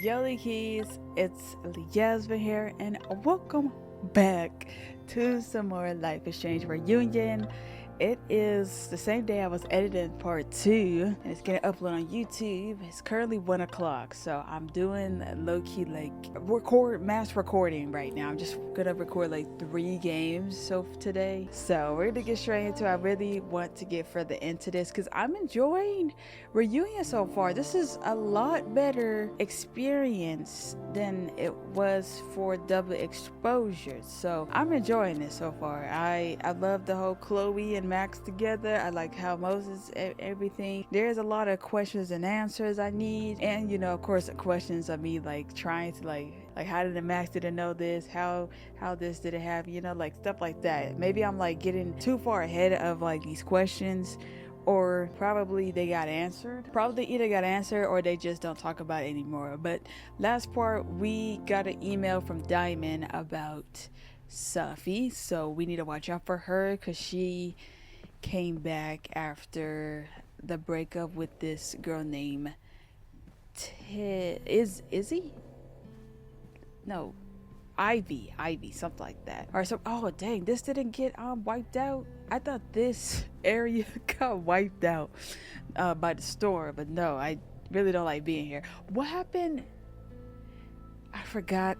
Yelly Keys, it's Yasmin here, and welcome back to some more Life Exchange Reunion. It is the same day I was editing part 2, and it's getting uploaded on YouTube. It's currently 1 o'clock, so I'm doing low-key like mass recording right now. I'm just gonna record like 3 games today. So we're gonna get straight into it. I really want to get further into this because I'm enjoying Reunion so far. This is a lot better experience than it was for Double Exposure. So I'm enjoying this so far. I love the whole Chloe and Max together. I like how Moses everything. There's a lot of questions and answers I need, and of course the questions of me like trying to like how did the Max didn't know this, how this did it happen, like stuff like that. Maybe I'm like getting too far ahead of like these questions, or probably they got answered. Probably either got answered or they just don't talk about it anymore. But last part, we got an email from Diamond about Safi, so we need to watch out for her because she came back after the breakup with this girl named Izzy? No, Ivy, something like that. Or so. Oh dang, this didn't get wiped out. I thought this area got wiped out by the store, but no, I really don't like being here. What happened? I forgot.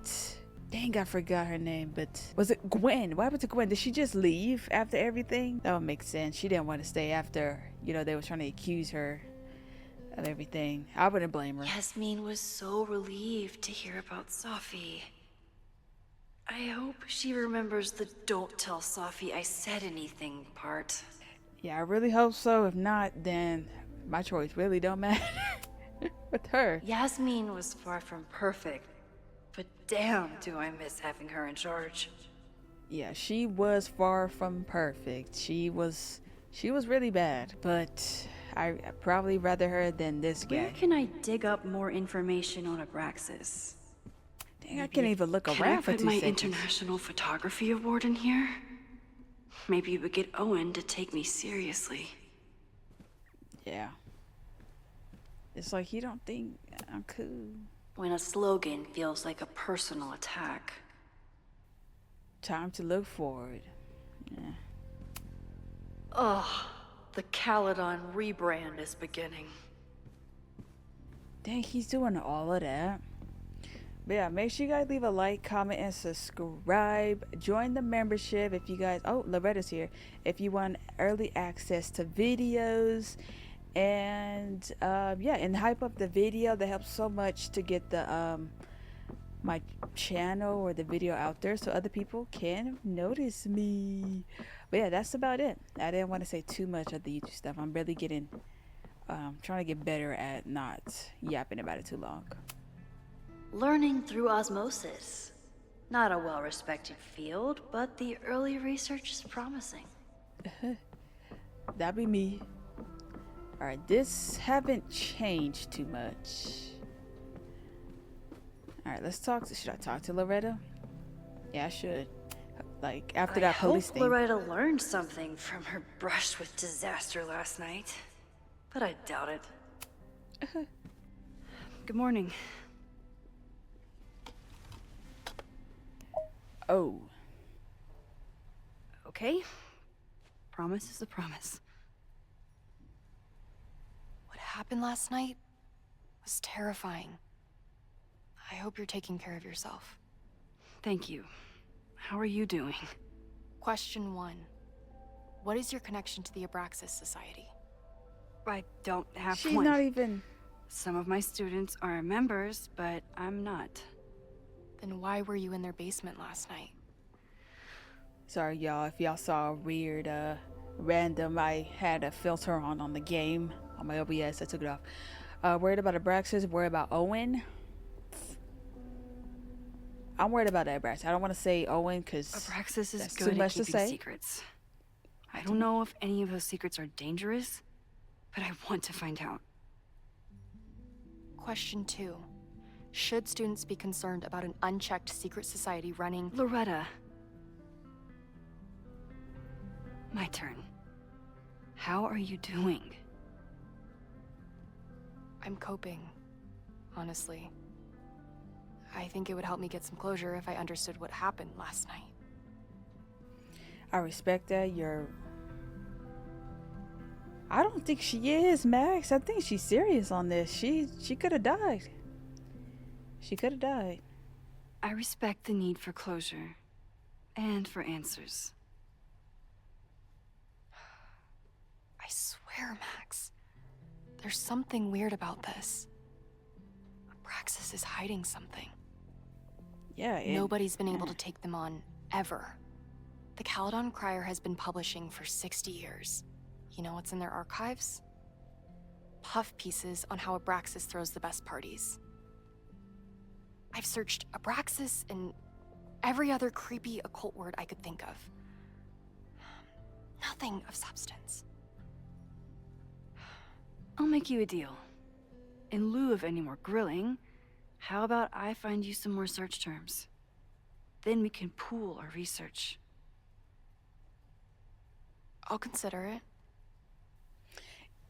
Dang, I forgot her name, but was it Gwen? What happened to Gwen? Did she just leave after everything? That would make sense. She didn't want to stay after, they were trying to accuse her of everything. I wouldn't blame her. Yasmin was so relieved to hear about Safi. I hope she remembers the "don't tell Safi I said anything" part. Yeah, I really hope so. If not, then my choice really don't matter with her. Yasmin was far from perfect, but damn do I miss having her in charge. Yeah, she was far from perfect. She was really bad, but I probably rather her than this guy. Where can I dig up more information on Abraxas? Dang, I can't even look around for 2 seconds. Can I put my international photography award in here? Maybe we get Owen to take me seriously. Yeah. It's like you don't think I'm cool. When a slogan feels like a personal attack. Time to look forward. Yeah. Ugh, the Caledon rebrand is beginning. Dang, he's doing all of that. But yeah, make sure you guys leave a like, comment, and subscribe. Join the membership if you guys... Oh, Loretta's here. If you want early access to videos. And, yeah, and hype up the video. That helps so much to get the, my channel or the video out there so other people can notice me. But yeah, that's about it. I didn't want to say too much of the YouTube stuff. I'm really getting... trying to get better at not yapping about it too long. Learning through osmosis. Not a well-respected field, but the early research is promising. That'd be me. Alright, this haven't changed too much. Alright, let's talk to... Should I talk to Loretta? Yeah, I should. Like, after that police thing. I hope Loretta learned something from her brush with disaster last night. But I doubt it. Good morning. Oh. Okay. Promise is a promise. What happened last night was terrifying. I hope you're taking care of yourself. Thank you. How are you doing? Question 1. What is your connection to the Abraxas Society? I don't have She's one. not even... Some of my students are members, but I'm not. Then why were you in their basement last night? Sorry, y'all, if y'all saw a weird, random... I had a filter on the game. On my OBS, I took it off. Worried about Abraxas, worried about Owen. I'm worried about Abraxas. I don't want to say Owen because Abraxas is that's good too much at to keeping say. secrets. I don't know if any of those secrets are dangerous, but I want to find out. Question 2. Should students be concerned about an unchecked secret society running... Loretta. My turn. How are you doing? I'm coping, honestly. I think it would help me get some closure if I understood what happened last night. I respect that. I don't think she is, Max. I think she's serious on this. She could have died. She could have died. I respect the need for closure. And for answers. I swear, Max. There's something weird about this. Abraxas is hiding something. Yeah. Nobody's been able to take them on, ever. The Caledon Crier has been publishing for 60 years. You know what's in their archives? Puff pieces on how Abraxas throws the best parties. I've searched Abraxas and every other creepy occult word I could think of. Nothing of substance. I'll make you a deal. In lieu of any more grilling, how about I find you some more search terms? Then we can pool our research. I'll consider it.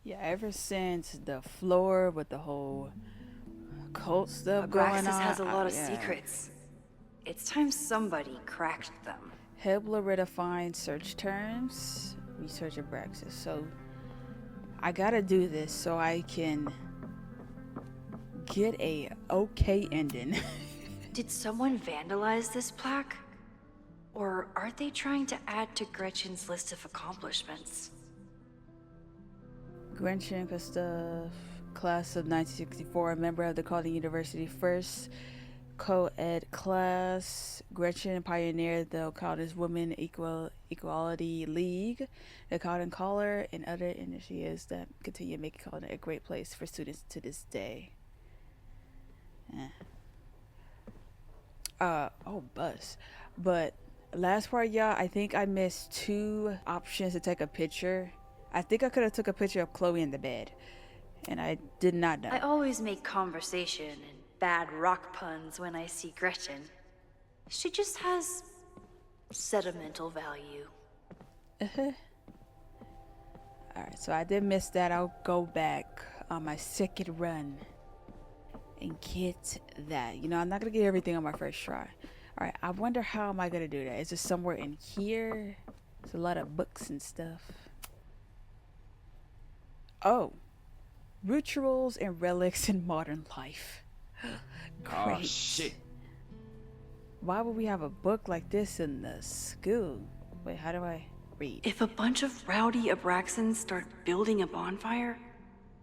Yeah, ever since the floor with the whole cult stuff going on. Abraxas has a lot of secrets. It's time somebody cracked them. Help Loretta find search terms. Research Abraxas. So I gotta do this so I can get a okay ending. Did someone vandalize this plaque? Or are they trying to add to Gretchen's list of accomplishments? Gretchen Gustav, class of 1964, member of the Caledon University first co-ed class. Gretchen pioneered the Caledon's Women Equality League, the Caledon Caller, and other initiatives that continue making Caledon a great place for students to this day. Bus. But last part, y'all, I think I missed 2 options to take a picture. I think I could have took a picture of Chloe in the bed, and I did not know. I always make conversation and bad rock puns when I see Gretchen. She just has sentimental value. Alright, so I did miss that. I'll go back on my second run and get that. You know, I'm not gonna get everything on my first try. Alright, I wonder how am I gonna do that? Is it somewhere in here? There's a lot of books and stuff. Oh, rituals and relics in modern life. Great. Oh, shit. Why would we have a book like this in the school? Wait, how do I read? If a bunch of rowdy Abraxans start building a bonfire,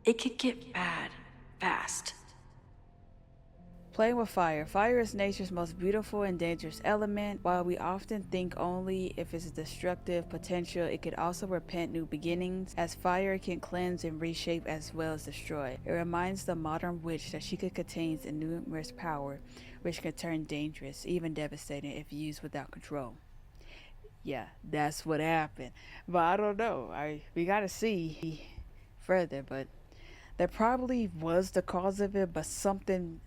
it could get bad fast. Playing with fire. Fire is nature's most beautiful and dangerous element. While we often think only if it's destructive potential, it could also repent new beginnings, as fire can cleanse and reshape as well as destroy. It reminds the modern witch that she contains a numerous power, which can turn dangerous, even devastating if used without control. Yeah, that's what happened. But I don't know. We gotta see further, but that probably was the cause of it, but somebody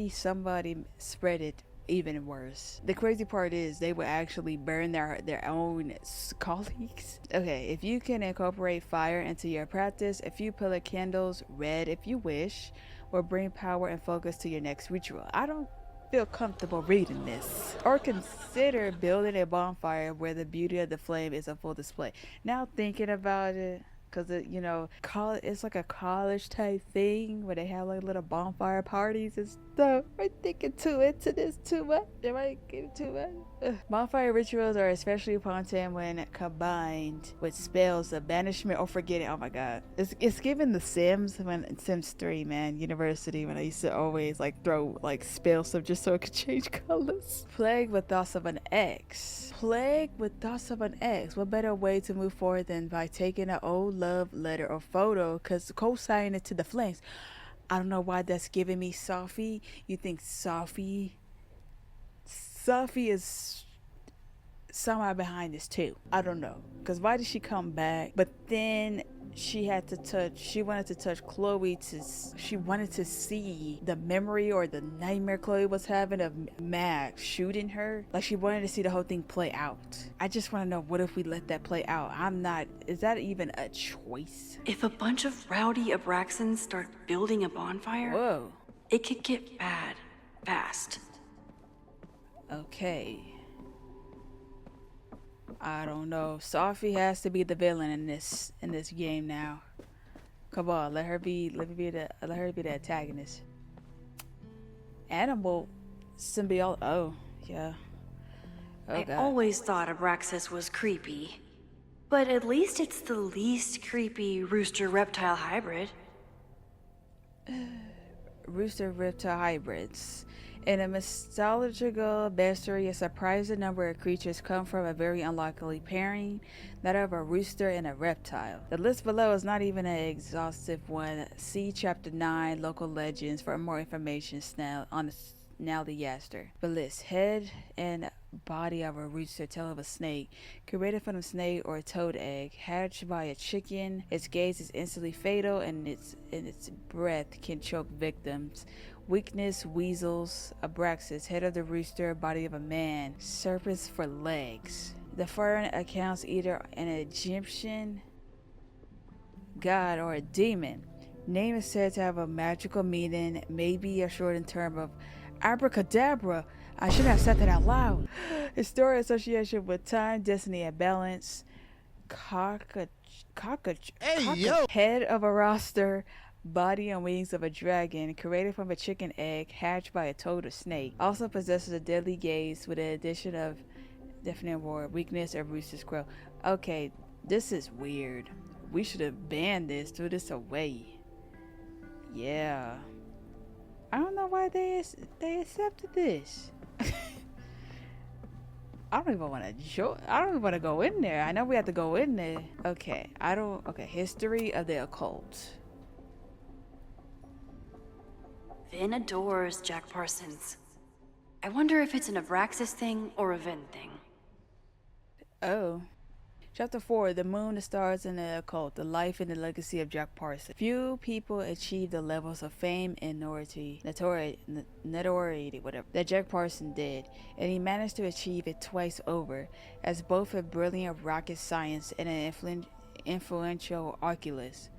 spread it even worse. The crazy part is they would actually burn their own colleagues. Okay, if you can incorporate fire into your practice, a few pillar candles, red if you wish, will bring power and focus to your next ritual. I don't feel comfortable reading this. Or consider building a bonfire where the beauty of the flame is on full display. Now thinking about it, because you know, it's like a college type thing where they have like little bonfire parties and stuff. I'm thinking too into this too much. Am I getting too much? Bonfire rituals are especially potent when combined with spells of banishment or forgetting. Oh my god, it's given The Sims, when Sims 3, man, University, when I used to always like throw like spells up just so it could change colors. Plagued with thoughts of an ex. Plagued with thoughts of an ex. What better way to move forward than by taking an old love letter or photo, because co-signing it to the flames. I don't know why that's giving me Sophie. You think Sophie is somehow behind this too. I don't know, because why did she come back? But then she wanted to touch Chloe she wanted to see the memory or the nightmare Chloe was having of Max shooting her. Like she wanted to see the whole thing play out. I just want to know, what if we let that play out? Is that even a choice? If a bunch of rowdy Abraxans start building a bonfire, Whoa. it could get bad fast. Okay. I don't know. Sophie has to be the villain in this game now. Come on, let her be the antagonist. Animal symbiote. Oh, yeah. Oh I god. always thought Abraxas was creepy. But at least it's the least creepy rooster-reptile hybrid. Rooster reptile hybrids. In a mythological backstory, a surprising number of creatures come from a very unlikely pairing, that of a rooster and a reptile. The list below is not even an exhaustive one. See Chapter 9, Local Legends, for more information on the Snallygaster. The list: head and body of a rooster, tail of a snake, created from a snake or a toad egg, hatched by a chicken. Its gaze is instantly fatal, and its breath can choke victims. Weakness: weasels. Abraxas: head of the rooster, body of a man, serpents for legs. The foreign accounts either an Egyptian god or a demon. Name is said to have a magical meaning, maybe a shortened term of abracadabra. I should have said that out loud. Historic association with time, destiny, and balance. Head of a rooster, body and wings of a dragon, created from a chicken egg, hatched by a toad or snake. Also possesses a deadly gaze with the addition of definite ward, weakness, or rooster's crow. Okay, this is weird. We should have banned this, threw this away. Yeah. I don't know why they accepted this. I don't even want to I don't even want to go in there. I know we have to go in there. Okay, history of the occult. Vin adores Jack Parsons. I wonder if it's an Abraxas thing or a Vin thing. Oh. Chapter 4, The Moon, the Stars, and the Occult, the Life and the Legacy of Jack Parsons. Few people achieve the levels of fame and notoriety, whatever, that Jack Parsons did, and he managed to achieve it twice over, as both a brilliant rocket science and an influential occultist.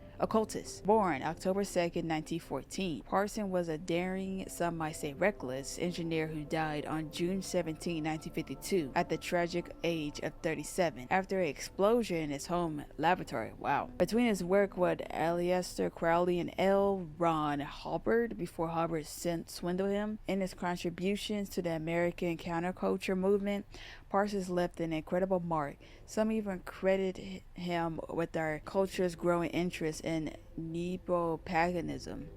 Born October 2nd, 1914, Parsons was a daring, some might say reckless, engineer who died on June 17, 1952, at the tragic age of 37, after an explosion in his home laboratory. Wow. Between his work with Aleister Crowley and L. Ron Hubbard, before Hubbard swindled him, and his contributions to the American counterculture movement, Parsons left an incredible mark. Some even credit him with our culture's growing interest in neo-paganism.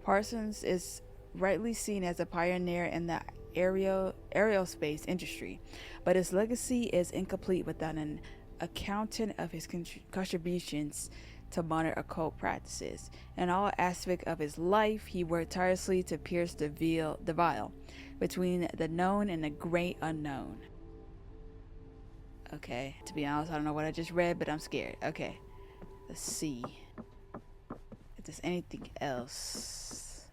Parsons is rightly seen as a pioneer in the aerospace industry, but his legacy is incomplete without an accounting of his contributions to modern occult practices. In all aspects of his life, he worked tirelessly to pierce the veil between the known and the great unknown. Okay, to be honest, I don't know what I just read, but I'm scared. Okay, let's see if there's anything else.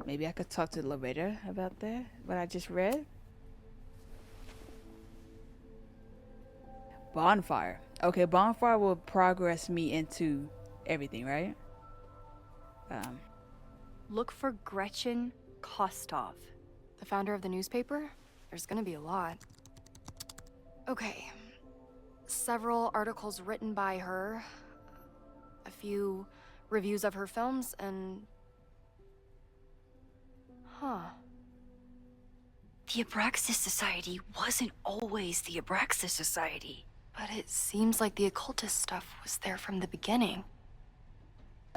Maybe I could talk to Loretta about that, what I just read. Bonfire. Okay, bonfire will progress me into everything, right? Look for Gretchen Kostov. The founder of the newspaper? There's gonna be a lot. Okay. Several articles written by her, a few reviews of her films, and... The Abraxas Society wasn't always the Abraxas Society. But it seems like the occultist stuff was there from the beginning.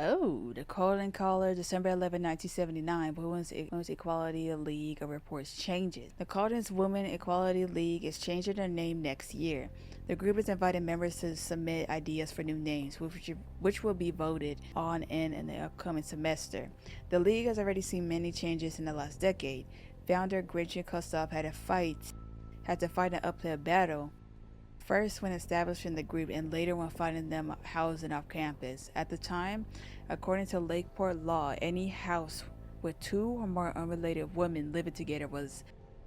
Oh, the Colin Caller, December 11, 1979, Women's Equality League reports changes. The Colton's Women Equality League is changing their name next year. The group has invited members to submit ideas for new names, which will be voted on in the upcoming semester. The league has already seen many changes in the last decade. Founder Gretchen Kostov had to fight an uphill battle. First when establishing the group, and later when finding them housing off campus. At the time, according to Lakeport law, any house with two or more unrelated women living together was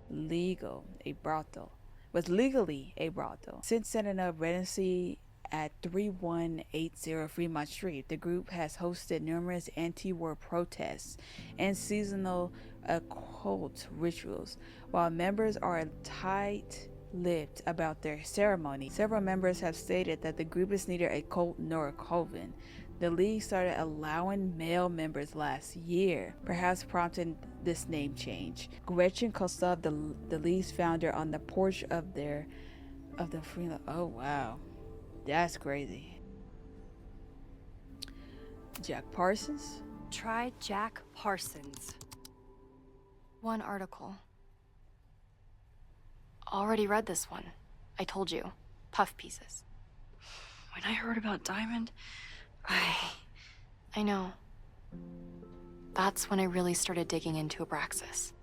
legally a brothel. Since setting up Regency at 3180 Fremont Street. The group has hosted numerous anti-war protests and seasonal occult rituals. While members are tight-lipped about their ceremony, several members have stated that the group is neither a cult nor a coven. The league started allowing male members last year, perhaps prompting this name change. Gretchen Kostov, the league's founder, on the porch of the Fremont. Oh wow, that's crazy. Jack Parsons? Try Jack Parsons. One article. Already read this one. I told you. Puff pieces. When I heard about Diamond, I know. That's when I really started digging into Abraxas.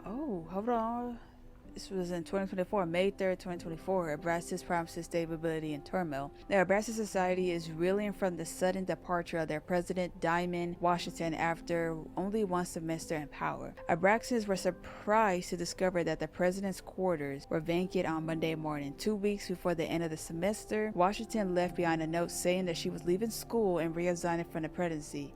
Oh, hold on. This was in 2024, May 3rd, 2024. Abraxas promises stability and turmoil. The Abraxas Society is reeling from the sudden departure of their president, Diamond Washington, after only one semester in power. Abraxas were surprised to discover that the president's quarters were vacant on Monday morning. 2 weeks before the end of the semester, Washington left behind a note saying that she was leaving school and resigning from the presidency,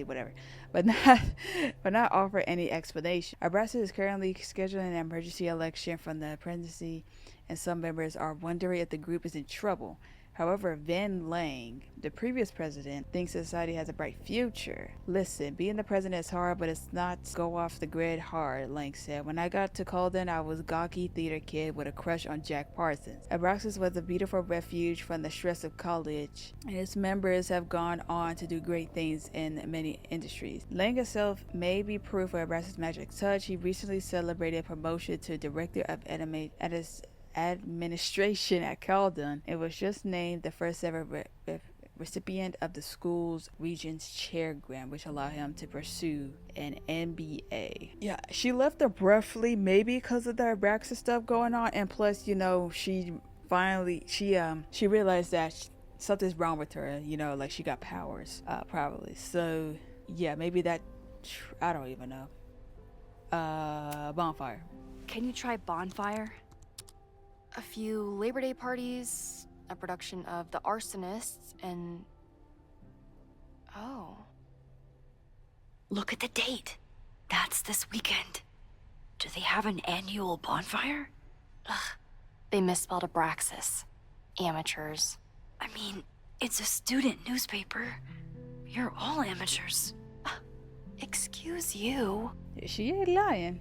whatever, but not offer any explanation. Abraxas is currently scheduling an emergency election from the presidency, and some members are wondering if the group is in trouble. However, Van Lang, the previous president, thinks society has a bright future. Listen, being the president is hard, but it's not go off the grid hard, Lang said. When I got to Colden, I was a gawky theater kid with a crush on Jack Parsons. Abraxas was a beautiful refuge from the stress of college, and its members have gone on to do great things in many industries. Lang himself may be proof of Abraxas' magic touch. He recently celebrated promotion to director of administration at Caldon. It was just named the first ever recipient of the school's Regents Chair grant, which allowed him to pursue an MBA. Yeah, she left abruptly, maybe because of the Abraxas stuff going on, and plus, you know, she realized that something's wrong with her. You know, like she got powers, probably. So yeah, maybe that. I don't even know. Bonfire. Can you try Bonfire? A few Labor Day parties, a production of The Arsonists, and... Oh. look at the date. That's this weekend. Do they have an annual bonfire? Ugh. They misspelled Abraxas. Amateurs. I mean, it's a student newspaper. You're all amateurs. Excuse you? She ain't lying.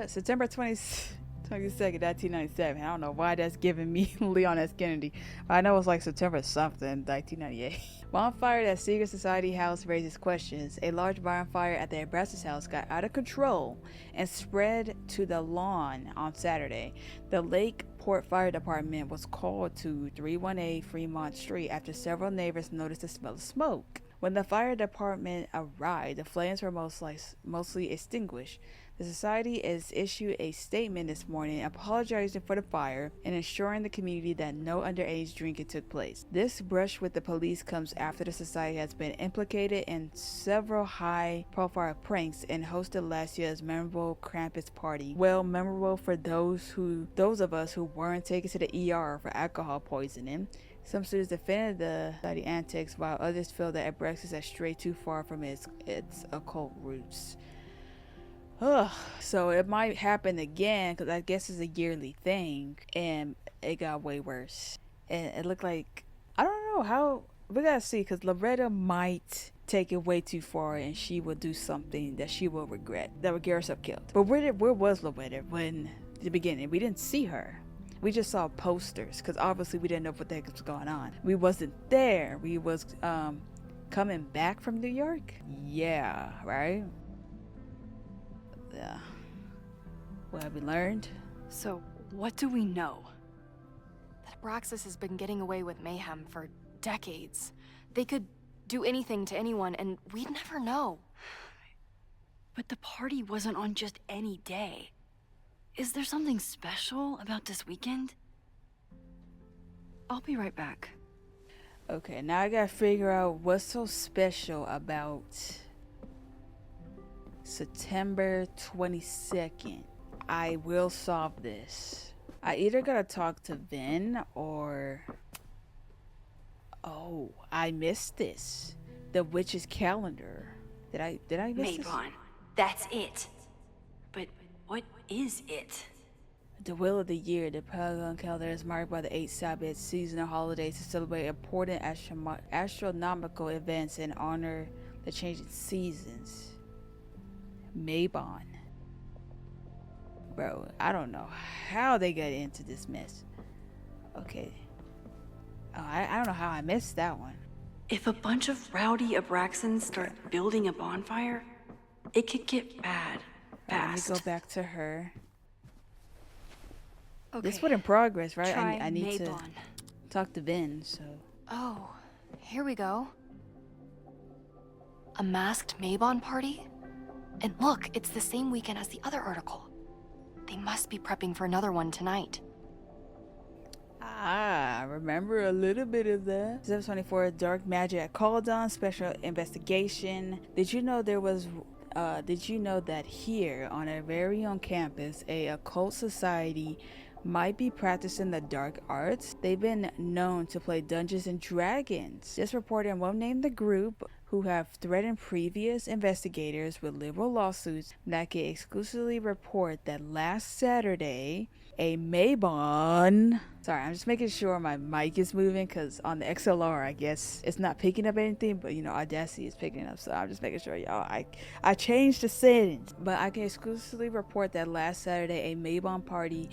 September 22nd, 1997. I don't know why that's giving me Leon S. Kennedy. But I know it's like September something, 1998. Bonfire at Secret Society House raises questions. A large bonfire at the Abraxas house got out of control and spread to the lawn on Saturday. The Lakeport Fire Department was called to 318 Fremont Street after several neighbors noticed the smell of smoke. When the fire department arrived, the flames were mostly extinguished. The society has issued a statement this morning apologizing for the fire and assuring the community that no underage drinking took place. This brush with the police comes after the society has been implicated in several high-profile pranks and hosted last year's memorable Krampus party. Well, memorable for those of us who weren't taken to the ER for alcohol poisoning. Some students defended the society antics, while others feel that Abraxas has strayed too far from its occult roots. Ugh, so it might happen again, because I guess it's a yearly thing, and it got way worse. And it looked like, I don't know how, we gotta see, because Loretta might take it way too far, and she will do something that she will regret, that would get herself killed. But where was Loretta when, at the beginning? We didn't see her. We just saw posters, because obviously we didn't know what the heck was going on. We wasn't there. We was coming back from New York? Yeah, right? Yeah. What have we learned? So, what do we know? That Abraxas has been getting away with mayhem for decades. They could do anything to anyone, and we'd never know. But the party wasn't on just any day. Is there something special about this weekend? I'll be right back. Okay, now I gotta figure out what's so special about September 22nd. I will solve this. I either gotta talk to Vin or... Oh, I missed this. The witch's calendar. Did I miss this? Mabon, that's it. But what is it? The Wheel of the Year, the Pagan calendar is marked by the 8 Sabbath seasonal holidays to celebrate important astronomical events and honor the changing seasons. Mabon. Bro, I don't know how they got into this mess. Okay. Oh, I don't know how I missed that one. If a bunch of rowdy Abraxans start building a bonfire, it could get bad fast. Let me go back to her. Okay. This one in progress, right? Try I need to Mabon. talk to Vin, so... Oh, here we go. A masked Mabon party? And look, it's the same weekend as the other article. They must be prepping for another one tonight. Ah, I remember a little bit of that. 724 Dark Magic at Caldon Special Investigation. Did you know that here on our very own campus, a occult society might be practicing the dark arts? They've been known to play Dungeons and Dragons. This reporter won't name the group, who have threatened previous investigators with liberal lawsuits, that can exclusively report that last Saturday, a Mabon... Sorry, I'm just making sure my mic is moving, because on the XLR, I guess, it's not picking up anything, but, you know, Audacity is picking up, so I'm just making sure, y'all, I changed the settings. But I can exclusively report that last Saturday, a Mabon party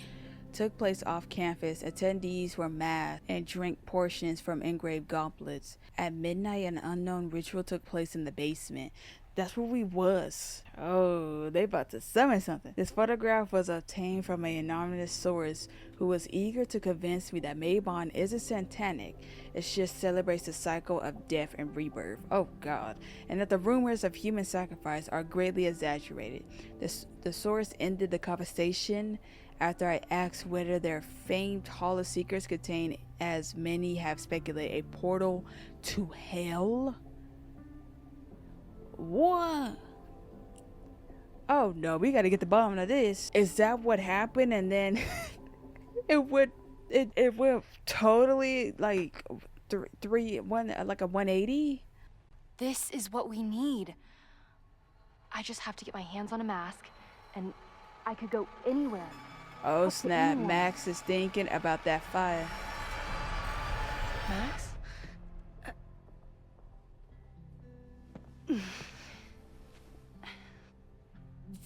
took place off campus. Attendees were masked and drank portions from engraved goblets. At midnight, an unknown ritual took place in the basement. That's where we was. Oh, they about to summon something. This photograph was obtained from an anonymous source who was eager to convince me that Mabon isn't satanic. It just celebrates the cycle of death and rebirth. Oh God. And that the rumors of human sacrifice are greatly exaggerated. The source ended the conversation after I asked whether their famed Hall of Secrets contain, as many have speculated, a portal to hell. What? Oh no, we gotta get the bottom of this. Is that what happened? And then it went totally like like a 180. This is what we need. I just have to get my hands on a mask, and I could go anywhere. Oh Talk to snap, anyone. Max is thinking about that fire. Max?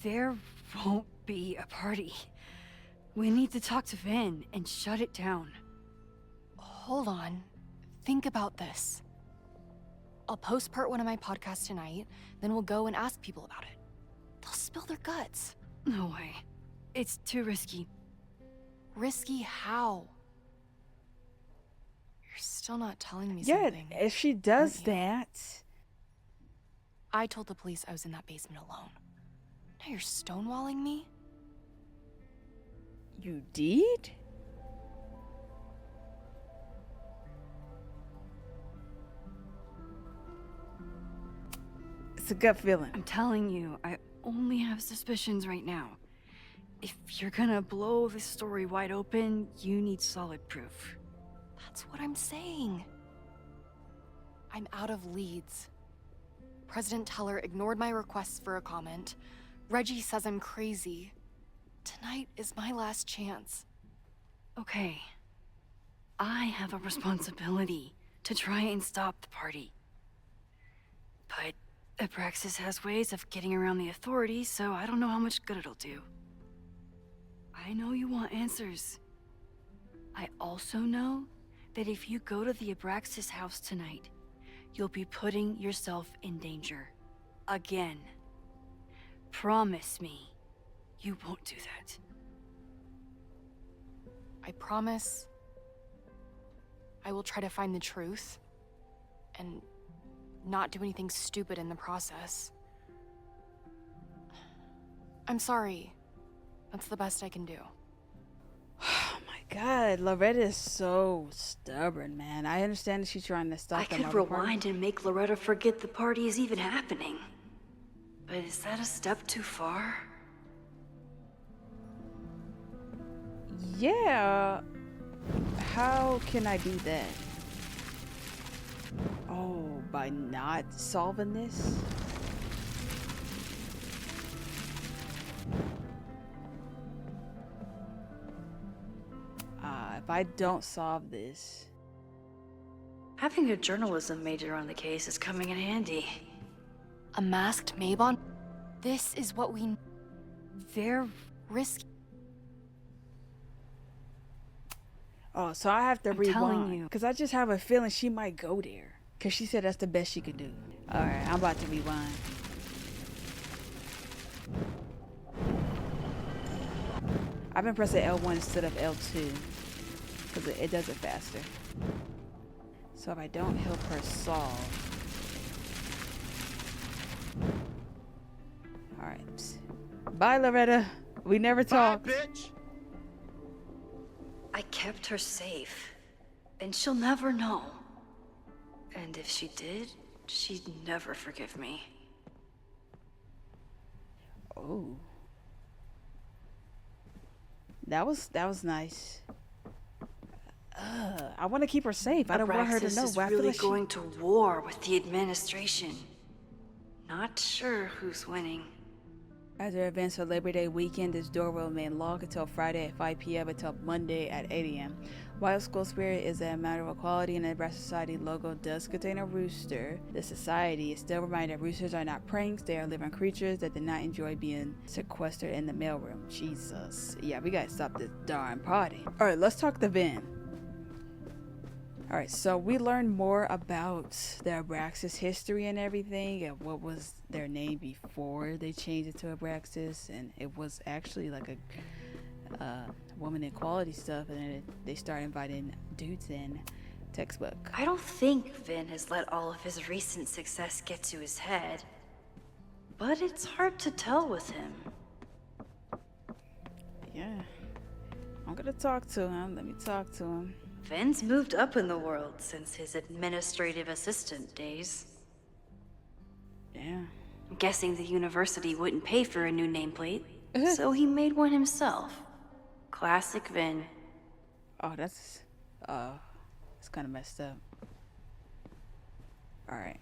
There won't be a party. We need to talk to Vin and shut it down. Hold on. Think about this. I'll post part 1 of my podcast tonight, then we'll go and ask people about it. They'll spill their guts. No way. It's too risky. Risky how? You're still not telling me Yeah, something. if she does aren't you? that. I told the police I was in that basement alone. Now you're stonewalling me? You did? It's a gut feeling. I'm telling you, I only have suspicions right now. If you're gonna blow this story wide open, you need solid proof. That's what I'm saying. I'm out of leads. President Teller ignored my requests for a comment. Reggie says I'm crazy. Tonight is my last chance. Okay. I have a responsibility to try and stop the party. But Abraxas has ways of getting around the authorities, so I don't know how much good it'll do. I know you want answers. I also know that if you go to the Abraxas house tonight, you'll be putting yourself in danger. Again. Promise me you won't do that. I promise I will try to find the truth and not do anything stupid in the process. I'm sorry. That's the best I can do. Oh my God, Loretta is so stubborn, man. I understand that she's trying to stop I the could Marvel party. rewind and make Loretta forget the party is even happening. But is that a step too far? Yeah. How can I do that? Oh, by not solving this? If I don't solve this. Having a journalism major on the case is coming in handy. A masked Mabon? This is what we... They're risky. Oh, so I have to I'm telling rewind. you. Because I just have a feeling she might go there. Because she said that's the best she could do. Alright, I'm about to rewind. I've been pressing L1 instead of L2. Because it does it faster. So if I don't help her solve. Alright. Bye, Loretta. We never talked. Bitch! I kept her safe, and she'll never know. And if she did, she'd never forgive me. Oh. That was nice. I want to keep her safe. I don't want her to Abraxas know. is But I feel really like going to war with the administration. Not sure who's winning. As the events for Labor Day weekend, this door will remain locked until Friday at 5 p.m. until Monday at 8 a.m. While school spirit is a matter of equality and the Nebraska Society logo does contain a rooster, the society is still reminded that roosters are not pranks, they are living creatures that did not enjoy being sequestered in the mailroom. Jesus. Yeah, we gotta stop this darn party. Alright, let's talk to Vin. Alright, so we learned more about the Abraxas history and everything, and what was their name before they changed it to Abraxas, and it was actually like a woman equality stuff, and then they started inviting dudes in. Textbook. I don't think Vin has let all of his recent success get to his head. But it's hard to tell with him. Yeah. I'm gonna talk to him. Let me talk to him. Vin's moved up in the world since his administrative assistant days. Yeah. I'm guessing the university wouldn't pay for a new nameplate, so he made one himself. Classic Vin. Oh, it's kind of messed up. Alright.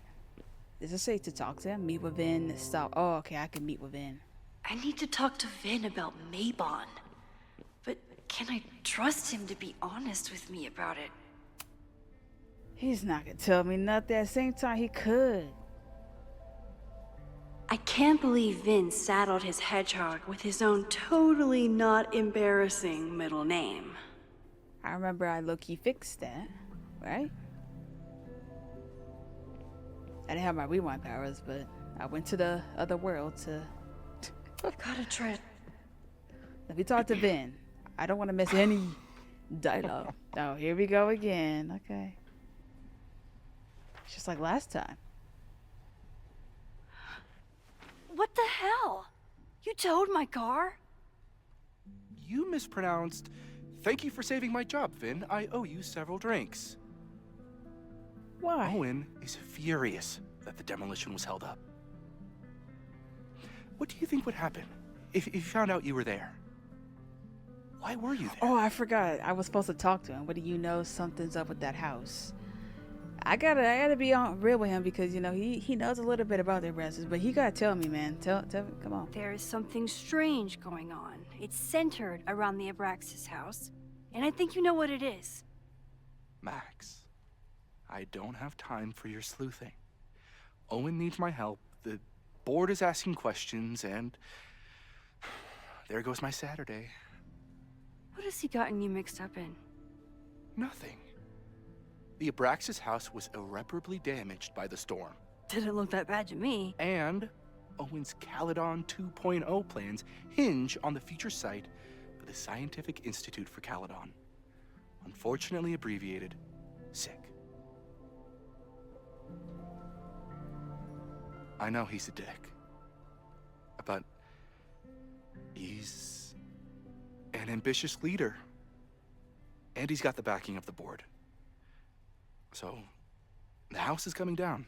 Does it say to talk to him? Meet with Vin, stop. Oh, okay, I can meet with Vin. I need to talk to Vin about Mabon. But can I trust him to be honest with me about it? He's not gonna tell me nothing. At the same time, he could. I can't believe Vin saddled his hedgehog with his own totally not embarrassing middle name. I remember I low-key fixed that, right? I didn't have my rewind powers, but I went to the other world to... Gotta try. Let me talk to Vin. I don't want to miss any dialogue. Oh, here we go again. Okay. It's just like last time. What the hell? You towed my car? You mispronounced. Thank you for saving my job, Vin. I owe you several drinks. Why? Owen is furious that the demolition was held up. What do you think would happen if he found out you were there? Why were you there? Oh, I forgot. I was supposed to talk to him. What do you know? Something's up with that house. I gotta be on real with him because you know he knows a little bit about the Abraxas, but he gotta tell me, man. Tell me, come on. There is something strange going on. It's centered around the Abraxas house, and I think you know what it is. Max, I don't have time for your sleuthing. Owen needs my help. The board is asking questions, and there goes my Saturday. What has he gotten you mixed up in? Nothing. The Abraxas house was irreparably damaged by the storm. Didn't look that bad to me. And Owen's Caledon 2.0 plans hinge on the future site for the Scientific Institute for Caledon. Unfortunately abbreviated, SICK. I know he's a dick, but he's an ambitious leader. And he's got the backing of the board. So, the house is coming down.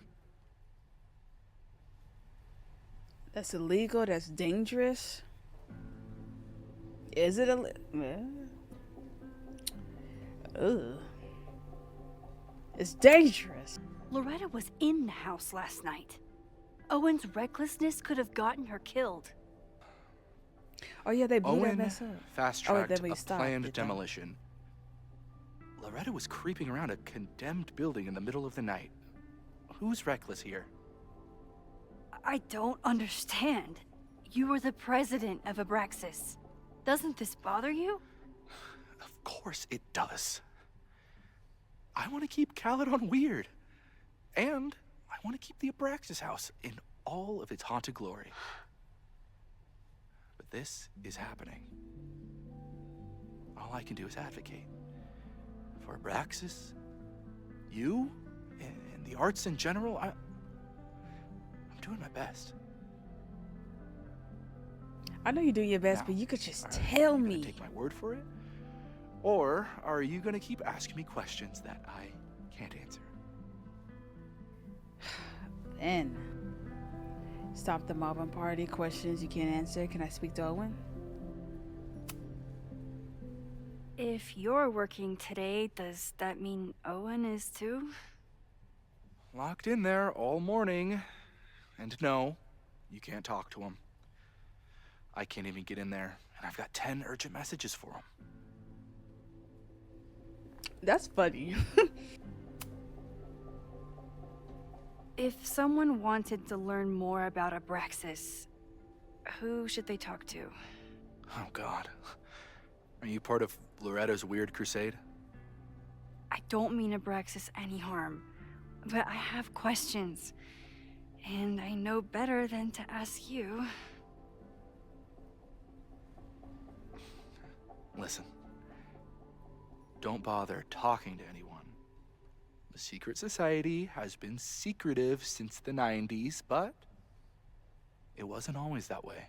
That's illegal. That's dangerous. Is it Ugh. It's dangerous. Loretta was in the house last night. Owen's recklessness could have gotten her killed. Oh yeah, they blew that Owen mess up. fast-tracked then we a stopped, planned did they? demolition. Loretta was creeping around a condemned building in the middle of the night. Who's reckless here? I don't understand. You were the president of Abraxas. Doesn't this bother you? Of course it does. I want to keep Caledon weird. And I want to keep the Abraxas house in all of its haunted glory. But this is happening. All I can do is advocate. For Abraxas, you, and the arts in general, I'm doing my best. I know you're doing your best, Now, but you could just are tell you gonna me. take my word for it? Or are you gonna keep asking me questions that I can't answer? Then stop the mobbing party. Questions you can't answer. Can I speak to Owen? If you're working today, does that mean Owen is too? Locked in there all morning. And no, you can't talk to him. I can't even get in there, and I've got 10 urgent messages for him. That's funny. If someone wanted to learn more about Abraxas, who should they talk to? Oh, God. Are you part of Loretta's weird crusade? I don't mean Abraxas any harm, but I have questions. And I know better than to ask you. Listen. Don't bother talking to anyone. The secret society has been secretive since the 90s, but it wasn't always that way.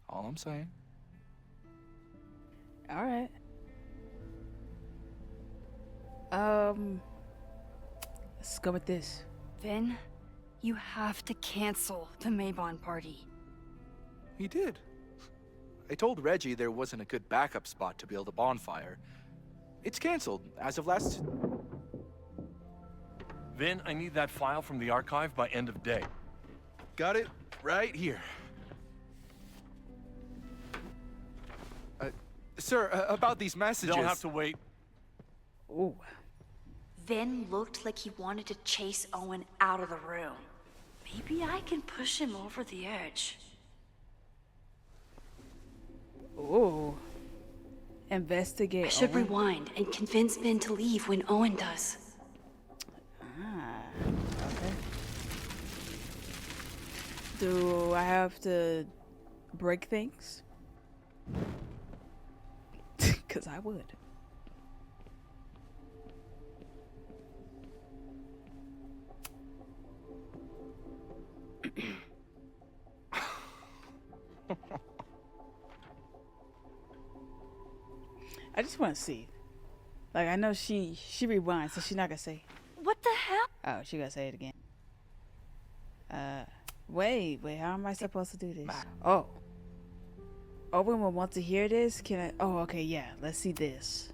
All I'm saying. All right. Let's go with this. Vin, you have to cancel the Maybon party. He did. I told Reggie there wasn't a good backup spot to build a bonfire. It's canceled as of last... Vin, I need that file from the archive by end of day. Got it right here. Sir, about these messages... They'll have to wait. Ooh. Vin looked like he wanted to chase Owen out of the room. Maybe I can push him over the edge. Ooh. Investigate. I should Owen. rewind and convince Vin to leave when Owen does. Ah, okay. Do I have to break things? Because I would. I just want to see. Like, I know she rewinds, so she's not gonna say. What the hell? Oh, she gonna say it again. Wait, how am I supposed to do this? Oh. Owen will want to hear this? Can I? Oh, okay, yeah, let's see this.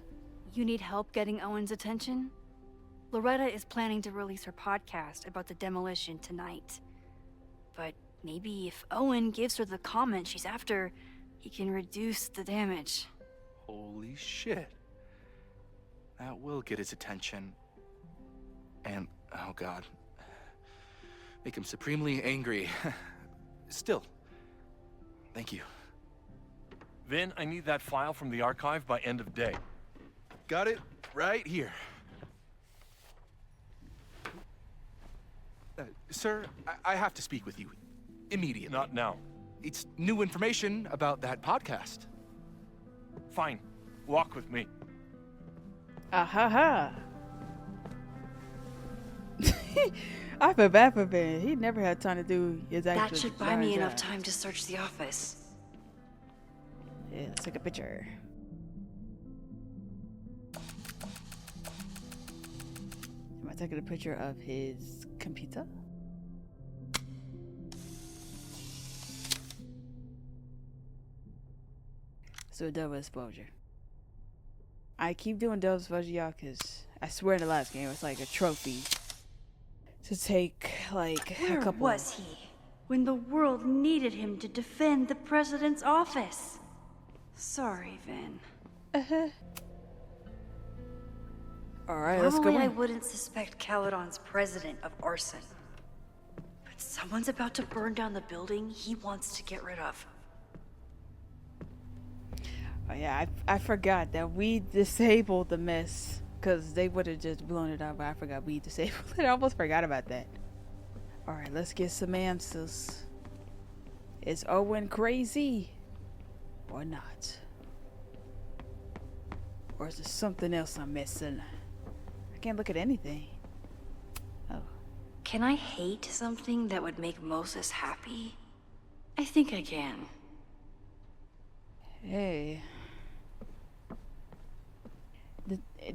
You need help getting Owen's attention? Loretta is planning to release her podcast about the demolition tonight. But maybe if Owen gives her the comment she's after, he can reduce the damage. Holy shit. That will get his attention. And, oh God. Make him supremely angry. Still. Thank you. Vin, I need that file from the archive by end of day. Got it right here. Sir, I have to speak with you. Immediately. Not now. It's new information about that podcast. Fine. Walk with me. Ah ha ha. I feel bad for Ben. He never had time to do his actual. That should buy me enough time to search the office. Yeah, let's take a picture. Am I taking a picture of his computer? So double exposure. I keep doing dubs for y'all because I swear in the last game it was like a trophy to take like Where a couple. was he when the world needed him to defend the president's office? Sorry, Vin. Alright, let's go Normally I in. wouldn't suspect Caledon's president of arson. But someone's about to burn down the building he wants to get rid of. Oh yeah, I forgot that we disabled the mess because they would have just blown it up, but I forgot we disabled it. I almost forgot about that. Alright, let's get some answers. Is Owen crazy or not? Or is there something else I'm missing? I can't look at anything. Oh. Can I hate something that would make Moses happy? I think I can. Hey.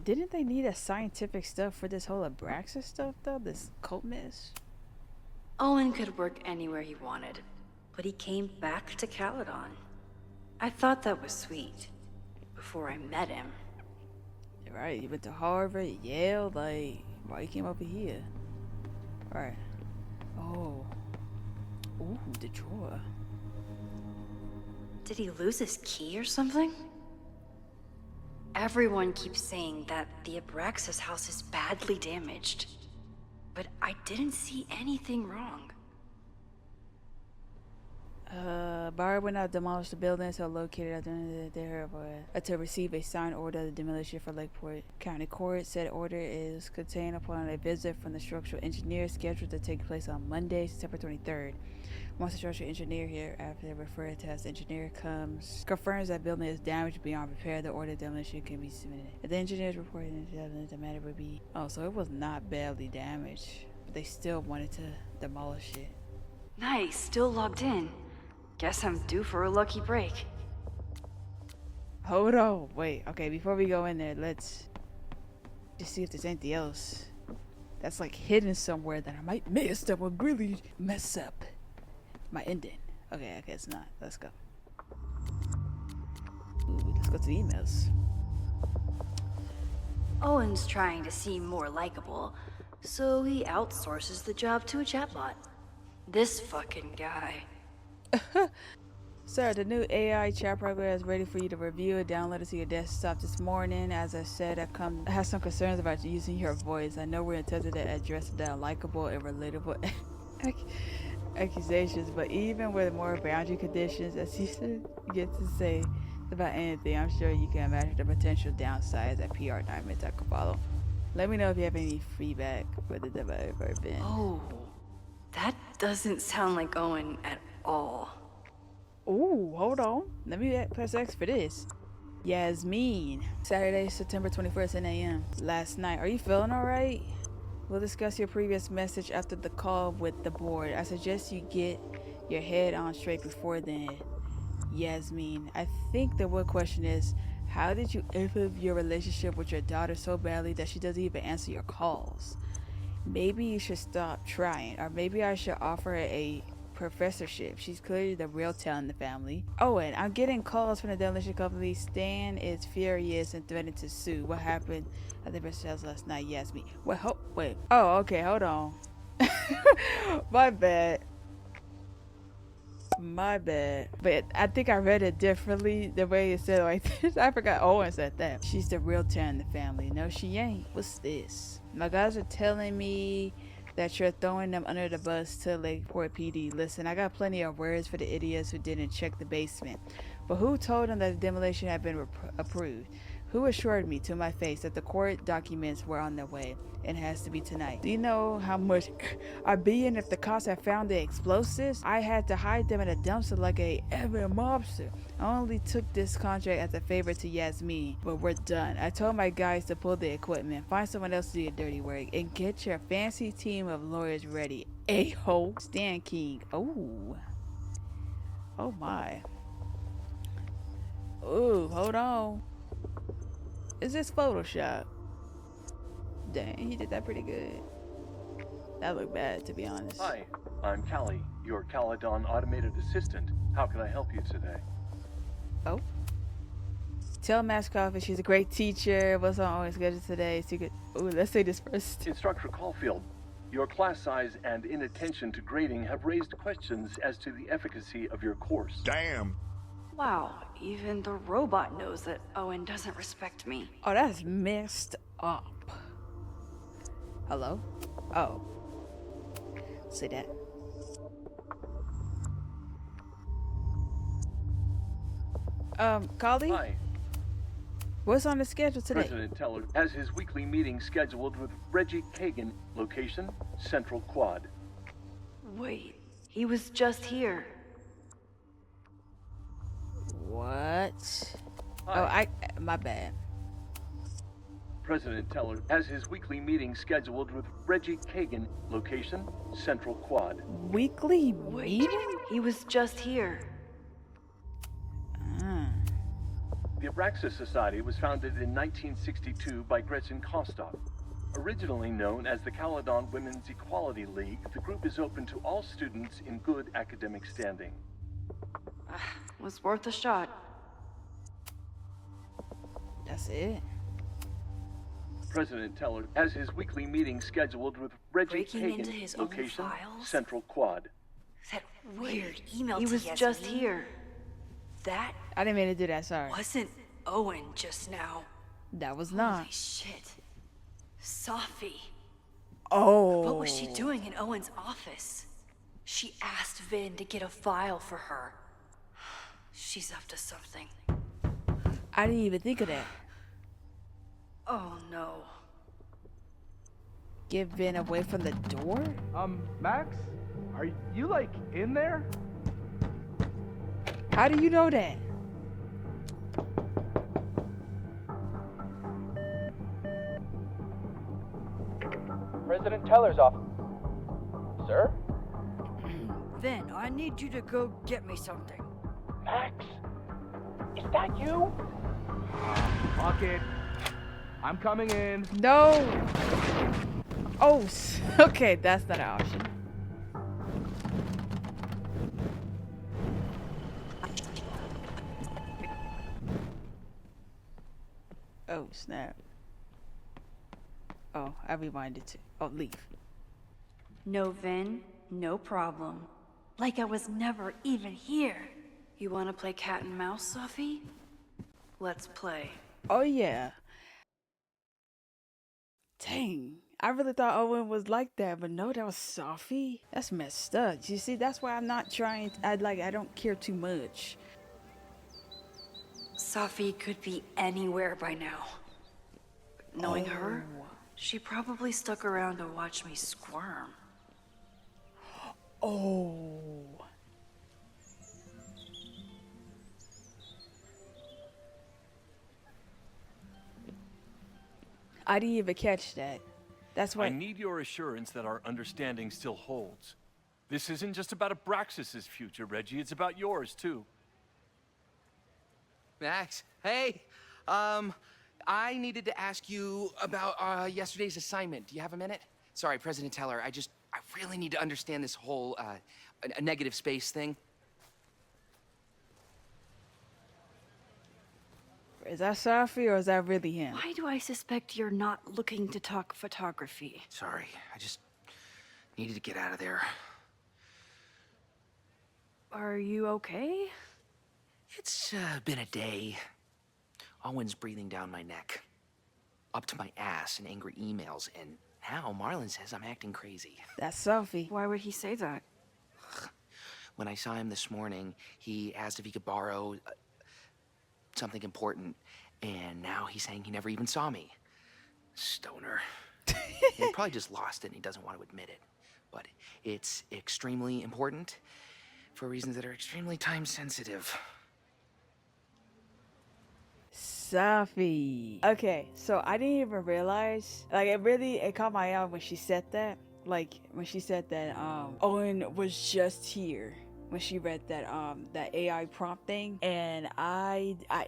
Didn't they need a scientific stuff for this whole Abraxas stuff though? This cult mess? Owen could work anywhere he wanted, but he came back to Caledon. I thought that was sweet. Before I met him. Right, you went to Harvard, Yale, like, why you came over here? Alright. Oh. Ooh, the drawer. Did he lose his key or something? Everyone keeps saying that the Abraxas house is badly damaged. But I didn't see anything wrong. Barr went out to demolish the buildings so located at the end of the day to receive a signed order of demolition for Lakeport County Court. Said order is contained upon a visit from the structural engineer scheduled to take place on Monday, September 23rd. Once the structural engineer here, after referred to as engineer, confirms that building is damaged beyond repair, the order of demolition can be submitted. If the engineer's reported the matter would be... Oh, so it was not badly damaged, but they still wanted to demolish it. Nice, still logged in. Guess I'm due for a lucky break. Hold on, wait, okay, before we go in there, let's just see if there's anything else that's like hidden somewhere that I might miss that would really mess up my ending. Okay, it's not. Let's go. Ooh, let's go to the emails. Owen's trying to seem more likable, so he outsources the job to a chatbot. This fucking guy. Sir, the new AI chat program is ready for you to review and download it to your desktop this morning. As I said, I have some concerns about using your voice. I know we're intended to address the unlikable and relatable accusations, but even with more boundary conditions, as you get to say about anything, I'm sure you can imagine the potential downsides that PR nightmares that could follow. Let me know if you have any feedback for the developer, Ben. Oh, that doesn't sound like Owen at all. Ooh, hold on. Let me press X for this. Yasmin. Saturday, September 21st, 10 a.m. Last night. Are you feeling alright? We'll discuss your previous message after the call with the board. I suggest you get your head on straight before then. Yasmin. I think the real question is, how did you improve your relationship with your daughter so badly that she doesn't even answer your calls? Maybe you should stop trying, or maybe I should offer her a professorship. She's clearly the real talent in the family. Oh, and I'm getting calls from the demolition company. Stan is furious and threatened to sue. What happened at the Versailles last night? Yasmin. Wait. Oh, okay, hold on. My bad. But I think I read it differently the way it said like this. I forgot Owen said that. She's the real talent in the family. No, she ain't. What's this? My guys are telling me that you're throwing them under the bus to Lakeport PD. Listen, I got plenty of words for the idiots who didn't check the basement. But who told them that the demolition had been approved? Who assured me to my face that the court documents were on their way and has to be tonight? Do you know how much I'd be in if the cops had found the explosives? I had to hide them in a dumpster like a Evan mobster. I only took this contract as a favor to Yasmin, but we're done. I told my guys to pull the equipment, find someone else to do your dirty work, and get your fancy team of lawyers ready. A-ho, Stan King. Oh my. Ooh, hold on. Is this Photoshop? Dang, he did that pretty good. That looked bad, to be honest. Hi, I'm Callie, your Caledon automated assistant. How can I help you today? Oh. Tell Mascoff that she's a great teacher. What's on Owen's schedule today? So you could. Ooh, let's say this first. Instructor Caulfield, your class size and inattention to grading have raised questions as to the efficacy of your course. Damn. Wow, even the robot knows that Owen doesn't respect me. Oh, that's messed up. Hello? Oh. See that? Callie? Hi. What's on the schedule today? President Teller has his weekly meeting scheduled with Reggie Kagan. Location, Central Quad. Wait, he was just here. What? Hi. Oh, my bad. President Teller has his weekly meeting scheduled with Reggie Kagan. Location, Central Quad. Weekly Wait, meeting? he was just here. The Abraxas Society was founded in 1962 by Gretchen Kostov. Originally known as the Caledon Women's Equality League, the group is open to all students in good academic standing. Was worth a shot. That's it. President Teller has his weekly meeting scheduled with Reggie Breaking Kagan. into his own Location, files? Central Quad. That weird email He to was just Yasmin? here. That I didn't mean to do that, sorry. wasn't Owen just now. That was Holy not. shit. Sophie. Oh. What was she doing in Owen's office? She asked Vin to get a file for her. She's up to something. I didn't even think of that. Oh no. Get Vin away from the door? Max? Are you, like, in there? How do you know that? President Teller's office. Sir? Vin, I need you to go get me something. Max? Is that you? Fuck it. I'm coming in. No. Oh, okay, that's not an option. Oh, snap. Oh, I rewinded to. Oh, leave. No Vin, no problem. Like I was never even here. You want to play cat and mouse, Sophie? Let's play. Oh, yeah. Dang. I really thought Owen was like that, but no, that was Sophie. That's messed up. You see, that's why I'm not trying. I don't care too much. Sophie could be anywhere by now. Knowing her, she probably stuck around to watch me squirm. Oh. I didn't even catch that. That's why. I need your assurance that our understanding still holds. This isn't just about Abraxas's future, Reggie. It's about yours, too. Max, hey, I needed to ask you about yesterday's assignment. Do you have a minute? Sorry, President Teller, I really need to understand this whole, a negative space thing. Is that Sophie or is that really him? Why do I suspect you're not looking to talk photography? Sorry, I just needed to get out of there. Are you okay? It's been a day. Owen's breathing down my neck, up to my ass in angry emails, and now Marlon says I'm acting crazy. That's Sophie. Why would he say that? When I saw him this morning, he asked if he could borrow something important, and now he's saying he never even saw me. Stoner. He probably just lost it and he doesn't want to admit it. But it's extremely important for reasons that are extremely time sensitive. Sophie. Okay, so I didn't even realize. Like, it caught my eye when she said that. Like, when she said that Owen was just here. When she read that that AI prompt thing, and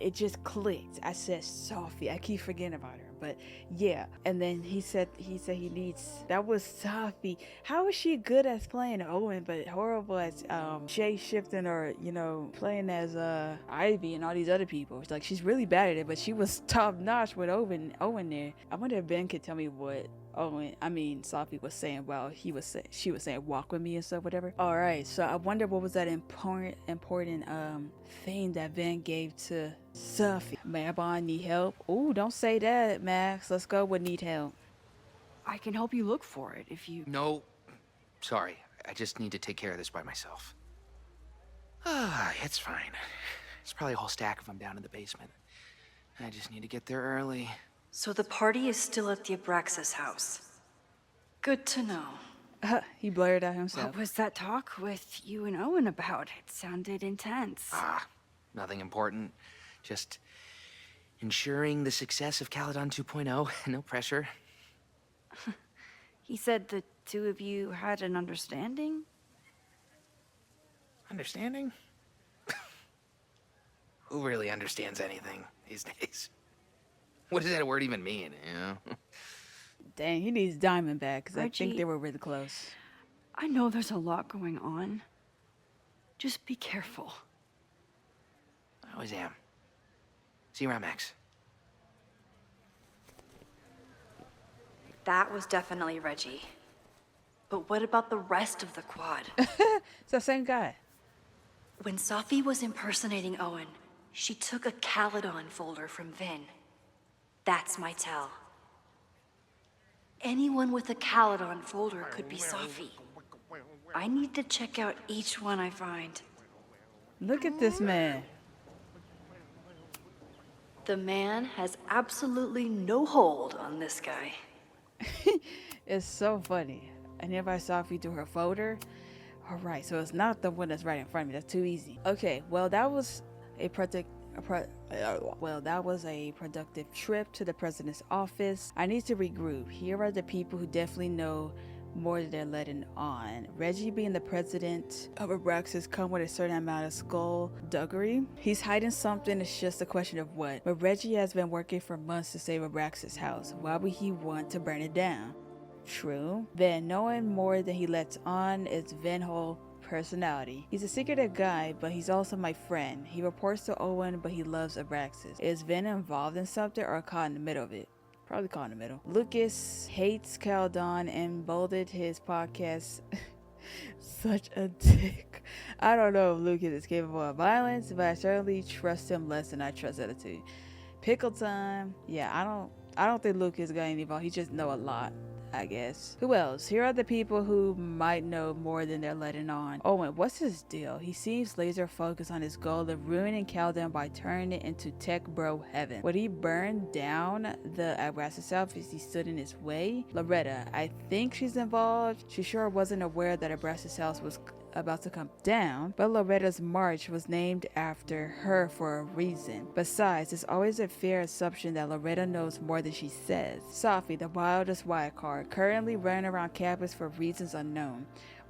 it just clicked. I said Sophie. I keep forgetting about her, but yeah. And then he said he needs, that was Safi. How is she good at playing Owen but horrible at shape shifting, or playing as Ivy and all these other people? It's like she's really bad at it, but she was top notch with Owen there. I wonder if Ben could tell me what Safi was saying while she was saying walk with me and stuff, whatever. All right, so I wonder what was that important thing that Van gave to Safi. Mabon need help? Ooh, don't say that, Max. Let's go with need help. I can help you look for it if you... No, sorry. I just need to take care of this by myself. It's fine. It's probably a whole stack if I'm down in the basement. I just need to get there early. So the party is still at the Abraxas house. Good to know. He blurred out himself. What was that talk with you and Owen about? It sounded intense. Nothing important. Just ensuring the success of Caledon 2.0. No pressure. He said the two of you had an understanding? Understanding? Who really understands anything these days? What does that word even mean, Dang, he needs Diamond back, because I think Reggie, they were really close. I know there's a lot going on. Just be careful. I always am. See you around, Max. That was definitely Reggie. But what about the rest of the quad? It's the same guy. When Safi was impersonating Owen, she took a Caledon folder from Vin. That's my tell. Anyone with a Caledon folder could be Safi. I need to check out each one I find. Look at this man. The man has absolutely no hold on this guy. It's so funny. And if I saw if you do her folder. Alright, so it's not the one that's right in front of me. That's too easy. Okay, well that was a productive trip to the president's office. I need to regroup. Here are the people who definitely know more than they're letting on. Reggie, being the president of Abraxas, come with a certain amount of skullduggery. He's hiding something, it's just a question of what. But Reggie has been working for months to save Abraxas' house. Why would he want to burn it down? True. Then, knowing more than he lets on is Ven's whole personality. He's a secretive guy, but he's also my friend. He reports to Owen, but he loves Abraxas. Is Ven involved in something or caught in the middle of it? Probably caught in the middle. Lucas hates Caledon and bolded his podcast. Such a dick. I don't know if Lucas is capable of violence, but I certainly trust him less than I trust other two. Pickle time. Yeah, I don't think Lucas got any involved. He just know a lot, I guess. Who else? Here are the people who might know more than they're letting on. Owen, what's his deal? He seems laser focused on his goal of ruining Caledon by turning it into tech bro heaven. Would he burn down the Abraxas house if he stood in his way? Loretta, I think she's involved. She sure wasn't aware that Abraxas house was about to come down, but Loretta's march was named after her for a reason. Besides, it's always a fair assumption that Loretta knows more than she says. Safi, the wildest wild card, currently running around campus for reasons unknown.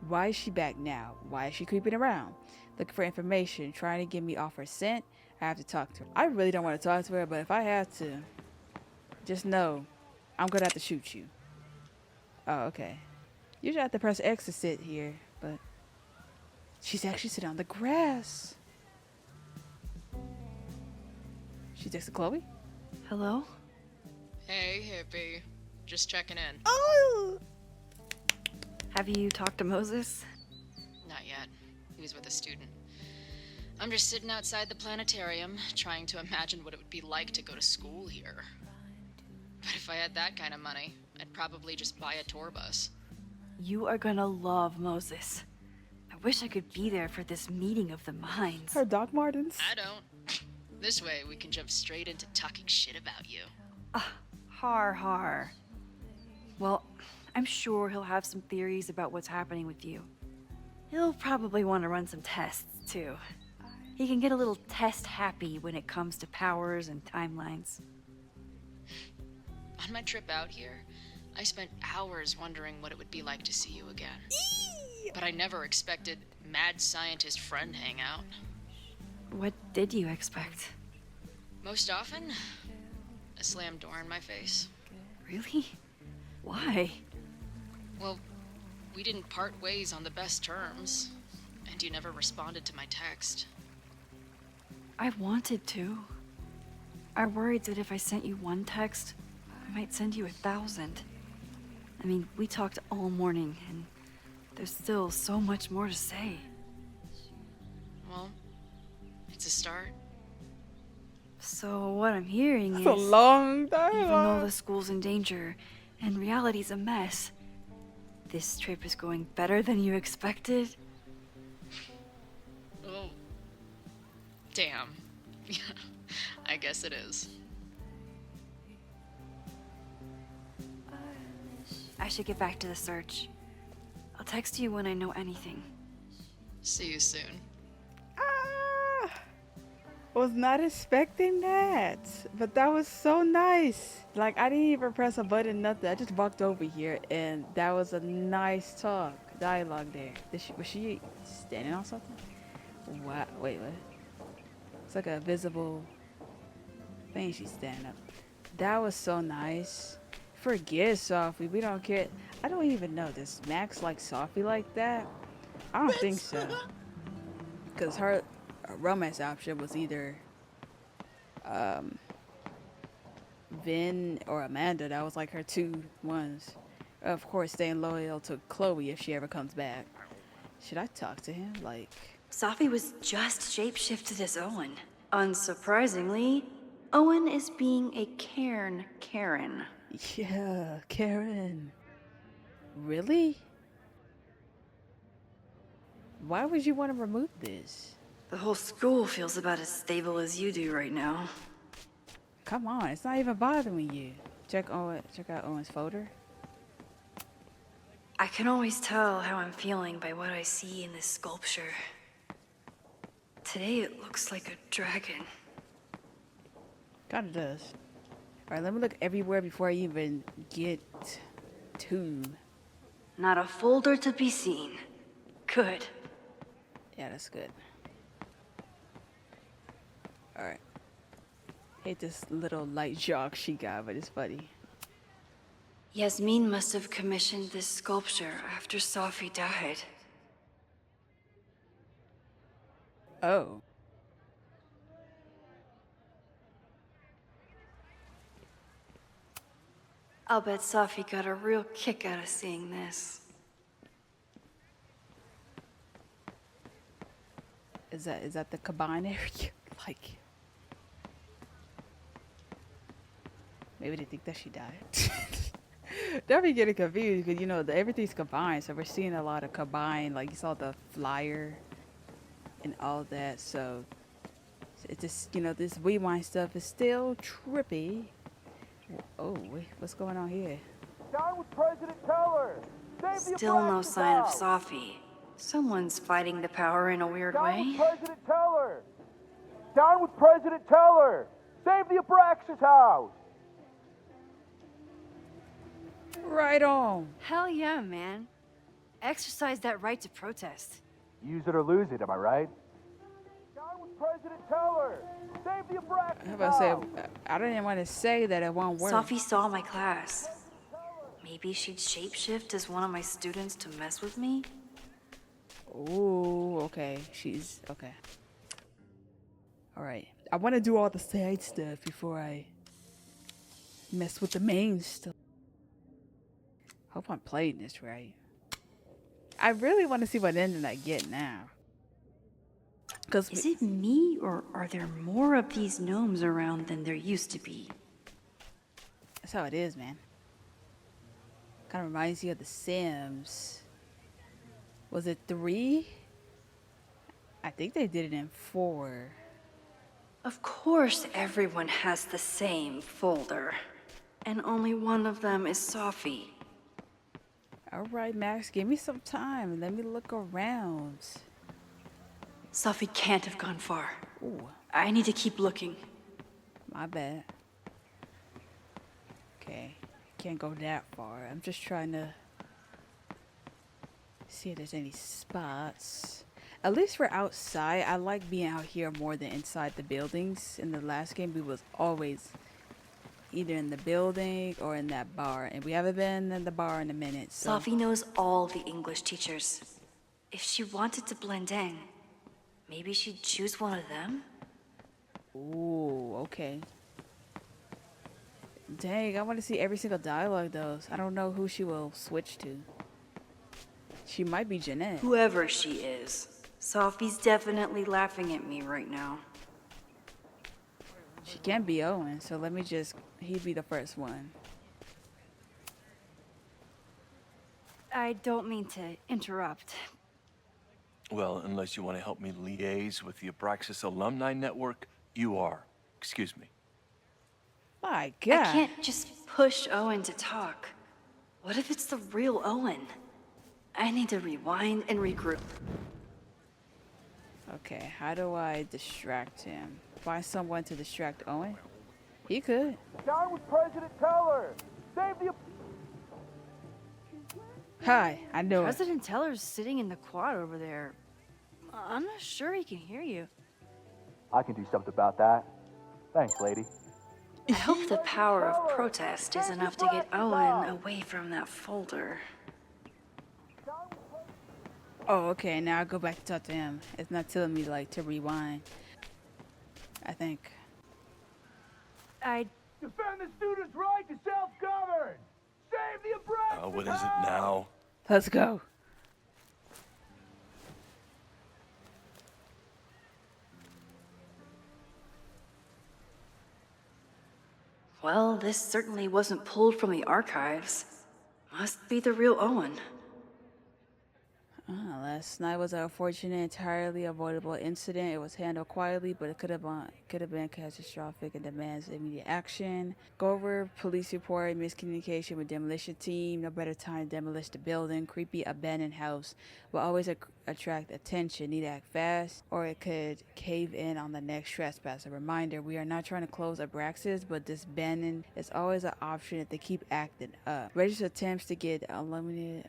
Why is she back now? Why is she creeping around? Looking for information, trying to get me off her scent. I have to talk to her. I really don't want to talk to her, but if I have to, just know I'm gonna have to shoot you. Oh, okay. Usually I have to press X to sit here, but she's actually sitting on the grass. She's next to Chloe? Hello? Hey, hippie. Just checking in. Oh! Have you talked to Moses? Not yet. He was with a student. I'm just sitting outside the planetarium, trying to imagine what it would be like to go to school here. But if I had that kind of money, I'd probably just buy a tour bus. You are gonna love Moses. I wish I could be there for this meeting of the minds. Her Doc Martens. I don't. This way, we can jump straight into talking shit about you. Har. Well, I'm sure he'll have some theories about what's happening with you. He'll probably want to run some tests, too. He can get a little test happy when it comes to powers and timelines. On my trip out here, I spent hours wondering what it would be like to see you again. But I never expected mad scientist friend hangout. What did you expect? Most often, I slammed door in my face. Really? Why? Well, we didn't part ways on the best terms, and you never responded to my text. I wanted to. I worried that if I sent you one text, I might send you 1,000. I mean, we talked all morning, and there's still so much more to say. Well, it's a start. So what I'm hearing That's is, a long even though dialogue. the school's in danger and reality's a mess, this trip is going better than you expected. Oh. Damn. I guess it is. I should get back to the search. I'll text you when I know anything. See you soon. Was not expecting that, but that was so nice. Like, I didn't even press a button, nothing. I just walked over here, and that was a nice dialogue there. Was she standing on something? Wow, wait, what? It's like a visible thing she's standing up. That was so nice. Forget Sophie, we don't care. I don't even know, does Max like Sophie like that? I don't think so. Because her romance option was either Vin or Amanda. That was like her two ones. Of course, staying loyal to Chloe if she ever comes back. Should I talk to him? Like, Sophie was just shapeshifted as Owen. Unsurprisingly, Owen is being a Karen. yeah, Karen. Really? Why would you want to remove this? The whole school feels about as stable as you do right now. Come on, it's not even bothering you. Check out Owen's folder. I can always tell how I'm feeling by what I see in this sculpture. Today it looks like a dragon. Kinda does. Alright, let me look everywhere before I even get to. Not a folder to be seen. Good. Yeah, that's good. Alright. Hate this little light jog she got, but it's funny. Yasmin must have commissioned this sculpture after Sophie died. Oh. I'll bet Sophie got a real kick out of seeing this. Is that the cabin area? Like, maybe they think that she died. Don't be getting confused because, you know, everything's combined. So we're seeing a lot of combined, like you saw the flyer and all that. So it's just, you know, this rewind stuff is still trippy. Oh, wait, what's going on here? Down with President Teller! Save the Still no Abraxas sign of house! Sophie. Someone's fighting the power in a weird Down way. with President Teller! Down with President Teller! Save the Abraxas house! Right on. Hell yeah, man. Exercise that right to protest. Use it or lose it, am I right? Down with President Teller! Save the Abraxas I was about to say, I didn't want to say that it won't work. Sophie saw my class. Maybe she'd shapeshift as one of my students to mess with me? Ooh, okay. She's okay. Alright. I want to do all the side stuff before I mess with the main stuff. Hope I'm playing this right. I really want to see what ending I get now. Is it me, or are there more of these gnomes around than there used to be? That's how it is, man. Kind of reminds you of The Sims. Was it 3? I think they did it in 4. Of course everyone has the same folder. And only one of them is Sophie. Alright, Max, give me some time. Let me look around. Sophie can't have gone far. Ooh, I need to keep looking. my bad. Okay, can't go that far. I'm just trying to see if there's any spots. At least for outside, I like being out here more than inside the buildings. In the last game, we was always either in the building or in that bar, and we haven't been in the bar in a minute. So. Sophie knows all the English teachers. If she wanted to blend in, maybe she'd choose one of them? Ooh, okay. Dang, I want to see every single dialogue though. I don't know who she will switch to. She might be Jeanette. Whoever she is, Sophie's definitely laughing at me right now. She can't be Owen, so let me just... He'd be the first one. I don't mean to interrupt. Well, unless you want to help me liaise with the Abraxas Alumni Network, you are. Excuse me. My God. I can't just push Owen to talk. What if it's the real Owen? I need to rewind and regroup. Okay, how do I distract him? Find someone to distract Owen? He could. Down with President Teller! Save the... Hi, I know it. President Teller's sitting in the quad over there. I'm not sure he can hear you. I can do something about that. Thanks, lady. I hope the power of protest is enough to get Owen away from that folder. Oh, okay, now I'll go back to talk to him. It's not telling me, like, to rewind. I think. Defend the students' right to self-govern! Save the Abraxas! What is it now? Let's go. Well, this certainly wasn't pulled from the archives. Must be the real Owen. Last night was an unfortunate, entirely avoidable incident. It was handled quietly, but it could have been catastrophic and demands immediate action. Go over police report, miscommunication with demolition team. No better time to demolish the building. Creepy abandoned house will always attract attention. Need to act fast, or it could cave in on the next trespass. A reminder: we are not trying to close Abraxas, but disbanding is always an option if they keep acting up. Register attempts to get alumni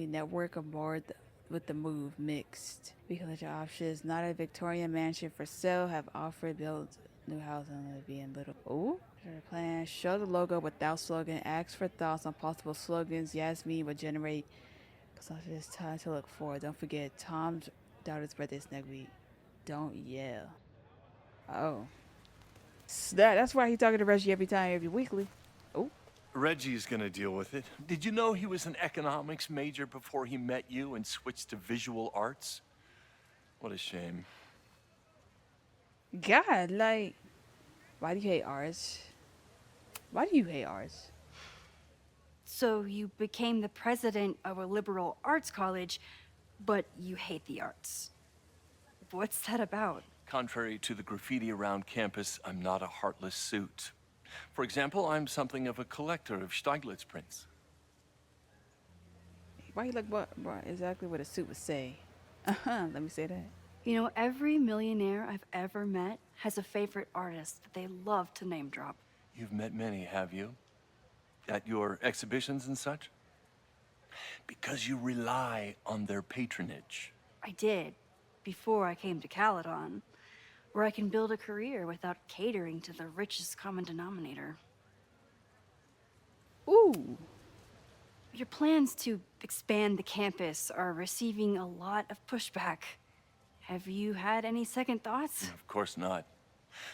network aboard with the move mixed. Because your options, not a Victorian mansion for sale, have offered build new house and being little. Ooh, plan. Show the logo without slogan. Ask for thoughts on possible slogans. Yasmin will generate. Cause it's time to look forward. Don't forget, Tom's daughter's birthday is next week. Don't yell. Oh, that's why he's talking to Reggie every weekly. Oh. Reggie's gonna deal with it. Did you know he was an economics major before he met you and switched to visual arts? What a shame. God, like, why do you hate arts? Why do you hate arts? So you became the president of a liberal arts college, but you hate the arts. What's that about? Contrary to the graffiti around campus, I'm not a heartless suit. For example, I'm something of a collector of Stieglitz prints. Why you like what exactly what a suit would say? Let me say that. You know, every millionaire I've ever met has a favorite artist that they love to name drop. You've met many, have you? At your exhibitions and such? Because you rely on their patronage. I did, before I came to Caledon, where I can build a career without catering to the richest common denominator. Ooh. Your plans to expand the campus are receiving a lot of pushback. Have you had any second thoughts? Of course not.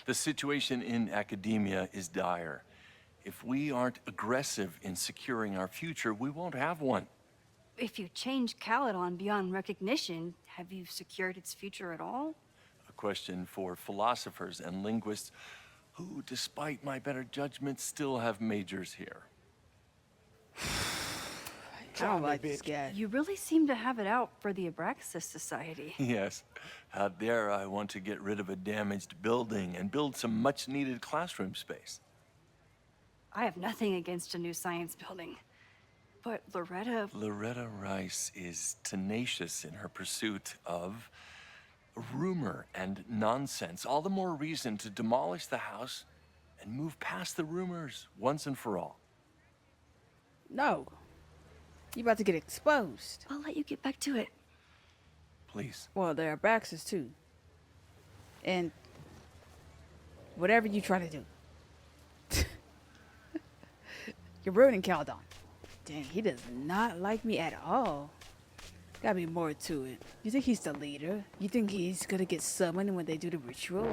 The situation in academia is dire. If we aren't aggressive in securing our future, we won't have one. If you change Caledon beyond recognition, have you secured its future at all? A question for philosophers and linguists who, despite my better judgment, still have majors here. I don't like this guy. You really seem to have it out for the Abraxas Society. Yes. Out there, I want to get rid of a damaged building and build some much-needed classroom space. I have nothing against a new science building. But Loretta Rice is tenacious in her pursuit of rumor and nonsense. All the more reason to demolish the house and move past the rumors once and for all. No. You about to get exposed. I'll let you get back to it. Please. Well, there are Abraxas too. And whatever you try to do. You're ruining Caledon. Dang, he does not like me at all. Gotta be more to it. You think he's the leader? You think he's gonna get summoned when they do the ritual?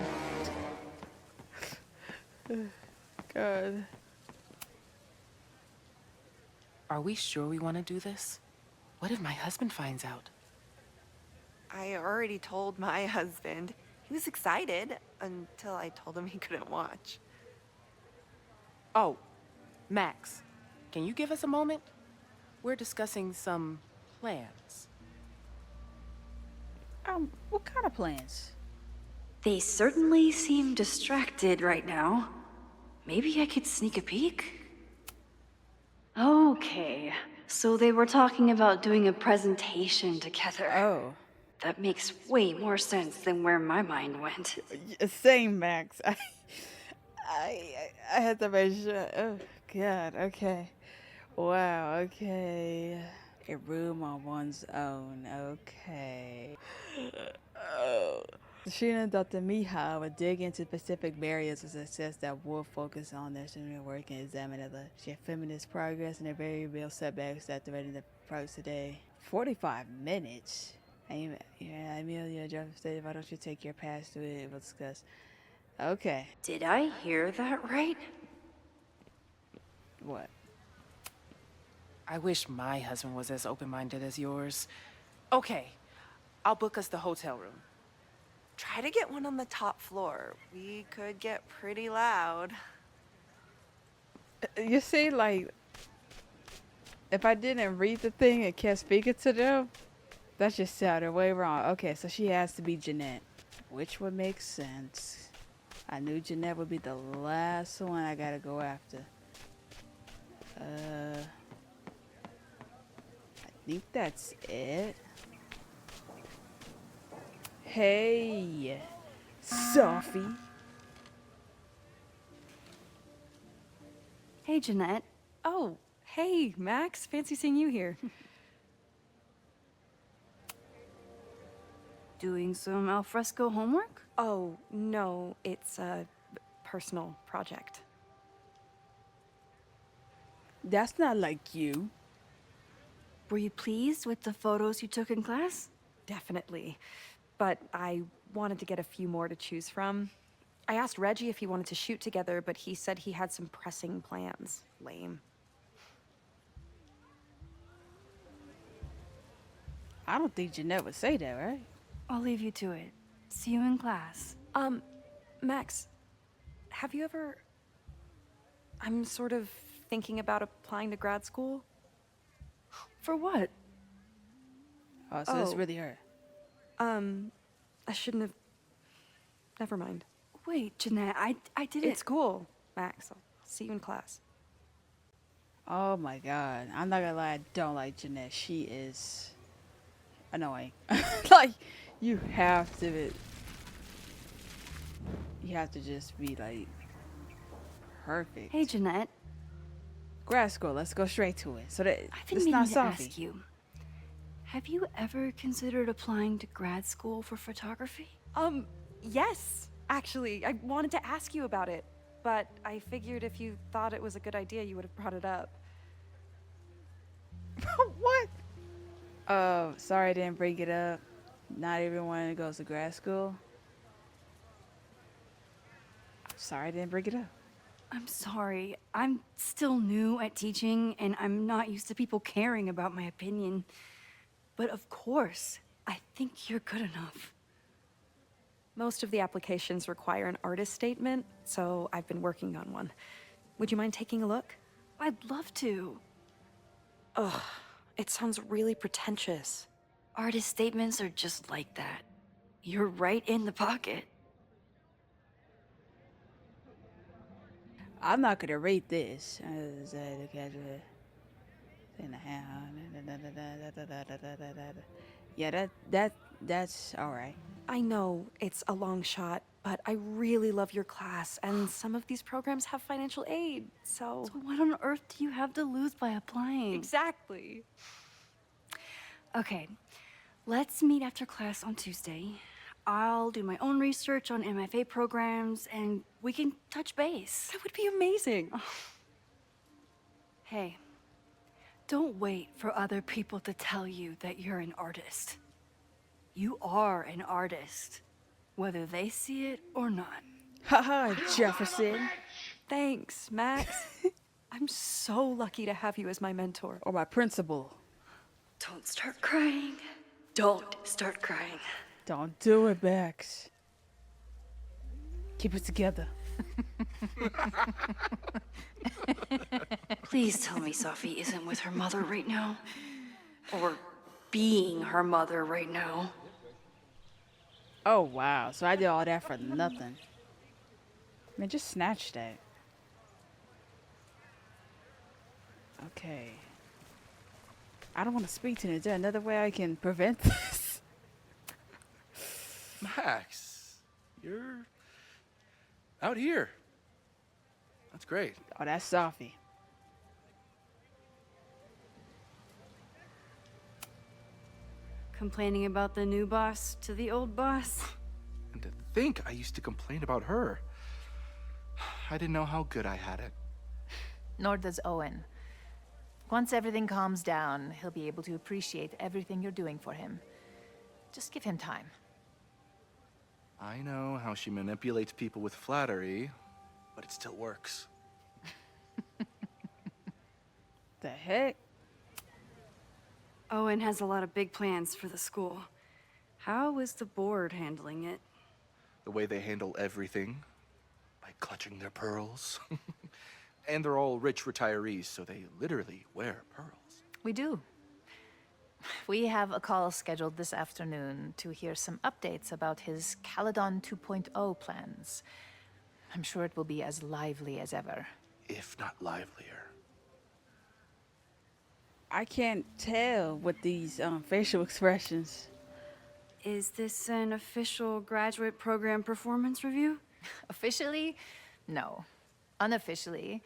God. Are we sure we want to do this? What if my husband finds out? I already told my husband. He was excited until I told him he couldn't watch. Oh, Max, can you give us a moment? We're discussing some plans. What kind of plans? They certainly seem distracted right now. Maybe I could sneak a peek? Okay, so they were talking about doing a presentation together. Oh. That makes way more sense than where my mind went. Same, Max. I had to make sure. Oh, God. Okay. Wow. Okay. A room on one's own. Okay. Oh. Sheena and Dr. Miha would dig into specific barriers of success that will focus on their student work and examine the feminist progress and the very real setbacks that threaten the progress today. 45 minutes? Yeah, Amelia, Jeff stated, why don't you take your pass to it? We'll discuss. Okay. Did I hear that right? What? I wish my husband was as open-minded as yours. Okay, I'll book us the hotel room. Try to get one on the top floor. We could get pretty loud. You see, like, if I didn't read the thing and kept speaking to them, that just sounded way wrong. Okay, so she has to be Jeanette, which would make sense. I knew Jeanette would be the last one I gotta go after. I think that's it. Hey, Sophie. Hey, Jeanette. Oh, hey, Max. Fancy seeing you here. Doing some alfresco homework? Oh, no, it's a personal project. That's not like you. Were you pleased with the photos you took in class? Definitely. But I wanted to get a few more to choose from. I asked Reggie if he wanted to shoot together, but he said he had some pressing plans. Lame. I don't think Jeanette would say that, right? I'll leave you to it. See you in class. Max, have you ever... I'm sort of thinking about applying to grad school. For what? Oh, so it's really her. I shouldn't have... Never mind. Wait, Jeanette, I didn't... It's cool, Max. I'll see you in class. Oh my God. I'm not gonna lie, I don't like Jeanette. She is annoying. Like, you have to just be like perfect. Hey, Jeanette. Grad school, let's go straight to it. So that I've been it's meaning not to Sophie. ask you. Have you ever considered applying to grad school for photography? Yes, actually. I wanted to ask you about it, but I figured if you thought it was a good idea, you would have brought it up. What? Sorry I didn't bring it up. Not everyone goes to grad school. Sorry I didn't bring it up. I'm sorry. I'm still new at teaching, and I'm not used to people caring about my opinion. But of course, I think you're good enough. Most of the applications require an artist statement, so I've been working on one. Would you mind taking a look? I'd love to. Ugh, it sounds really pretentious. Artist statements are just like that. You're right in the pocket. I'm not gonna rate this. Yeah, that's all right. I know it's a long shot, but I really love your class, and some of these programs have financial aid, so... So what on earth do you have to lose by applying? Exactly. Okay, let's meet after class on Tuesday. I'll do my own research on MFA programs, and we can touch base. That would be amazing. Hey, don't wait for other people to tell you that you're an artist. You are an artist, whether they see it or not. Haha, Jefferson. Thanks, Max. I'm so lucky to have you as my mentor. Or my principal. Don't start crying. Don't start crying. Don't do it, Max. Keep it together. Please tell me Safi isn't with her mother right now. Or being her mother right now. Oh, wow. So I did all that for nothing. Man, just snatch that. Okay. I don't want to speak to them. Is there another way I can prevent this? Max, you're out here. That's great. Oh, that's Safi. Complaining about the new boss to the old boss. And to think I used to complain about her. I didn't know how good I had it. Nor does Owen. Once everything calms down, he'll be able to appreciate everything you're doing for him. Just give him time. I know how she manipulates people with flattery, but it still works. The heck? Owen has a lot of big plans for the school. How is the board handling it? The way they handle everything, by clutching their pearls. And they're all rich retirees, so they literally wear pearls. We do. We have a call scheduled this afternoon to hear some updates about his Caledon 2.0 plans. I'm sure it will be as lively as ever. If not livelier. I can't tell with these facial expressions. Is this an official graduate program performance review? Officially? No. Unofficially,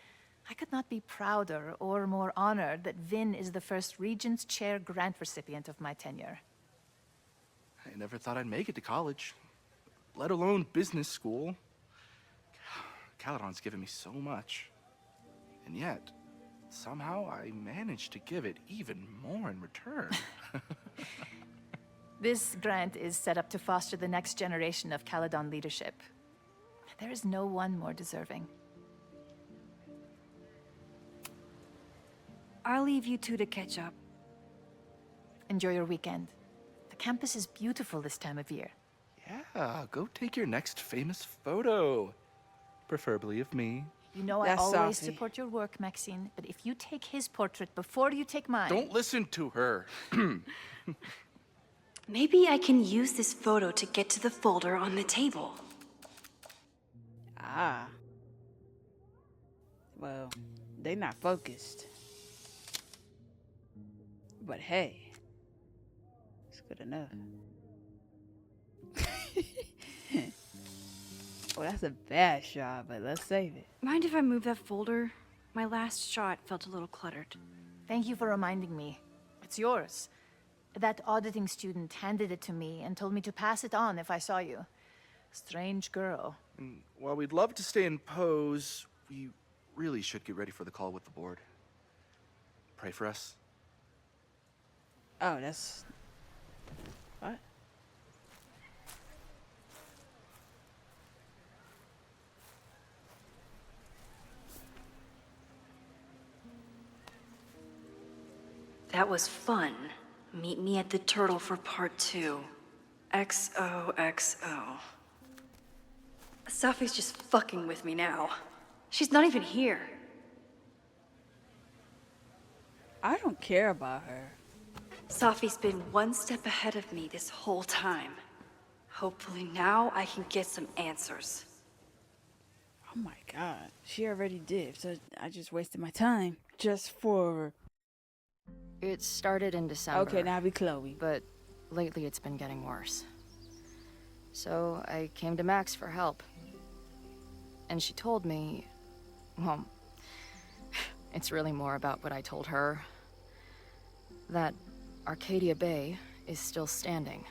I could not be prouder or more honored that Vin is the first Regents Chair grant recipient of my tenure. I never thought I'd make it to college, let alone business school. Caledon's given me so much. And yet, somehow I managed to give it even more in return. This grant is set up to foster the next generation of Caledon leadership. There is no one more deserving. I'll leave you two to catch up. Enjoy your weekend. The campus is beautiful this time of year. Yeah, go take your next famous photo. Preferably of me. You know I always support your work, Maxine, but if you take his portrait before you take mine... Don't listen to her. Maybe I can use this photo to get to the folder on the table. Ah. Well, they not focused. But hey, it's good enough. Well, that's a bad shot, but let's save it. Mind if I move that folder? My last shot felt a little cluttered. Thank you for reminding me. It's yours. That auditing student handed it to me and told me to pass it on if I saw you. Strange girl. And while we'd love to stay in pose, we really should get ready for the call with the board. Pray for us. Oh, that's... What? That was fun. Meet me at the Turtle for part 2. XOXO. Safi's just fucking with me now. She's not even here. I don't care about her. Safi's been one step ahead of me this whole time. Hopefully now I can get some answers. Oh my god. She already did, so I just wasted my time. Just for... It started in December. Okay, now be Chloe. But lately it's been getting worse. So I came to Max for help. And she told me, well, it's really more about what I told her. That Arcadia Bay is still standing.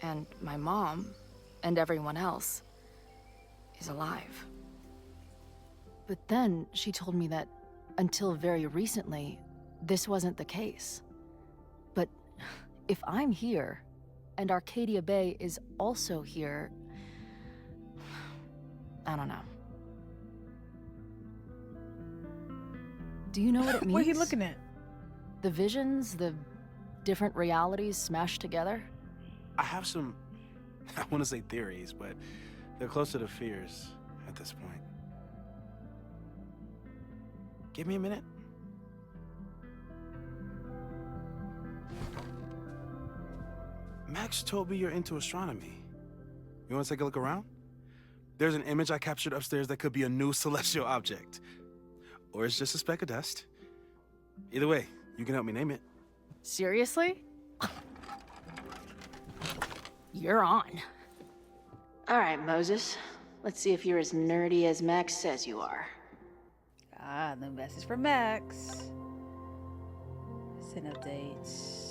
And my mom, and everyone else, is alive. But then she told me that Until very recently, this wasn't the case. But if I'm here, and Arcadia Bay is also here, I don't know. Do you know what it means? What are you looking at? The visions, the different realities smashed together? I have some, I want to say theories, but they're closer to fears at this point. Give me a minute. Max told me you're into astronomy. You want to take a look around? There's an image I captured upstairs that could be a new celestial object. Or it's just a speck of dust. Either way, you can help me name it. Seriously? You're on. All right, Moses. Let's see if you're as nerdy as Max says you are. Ah, the message from Max. Send updates.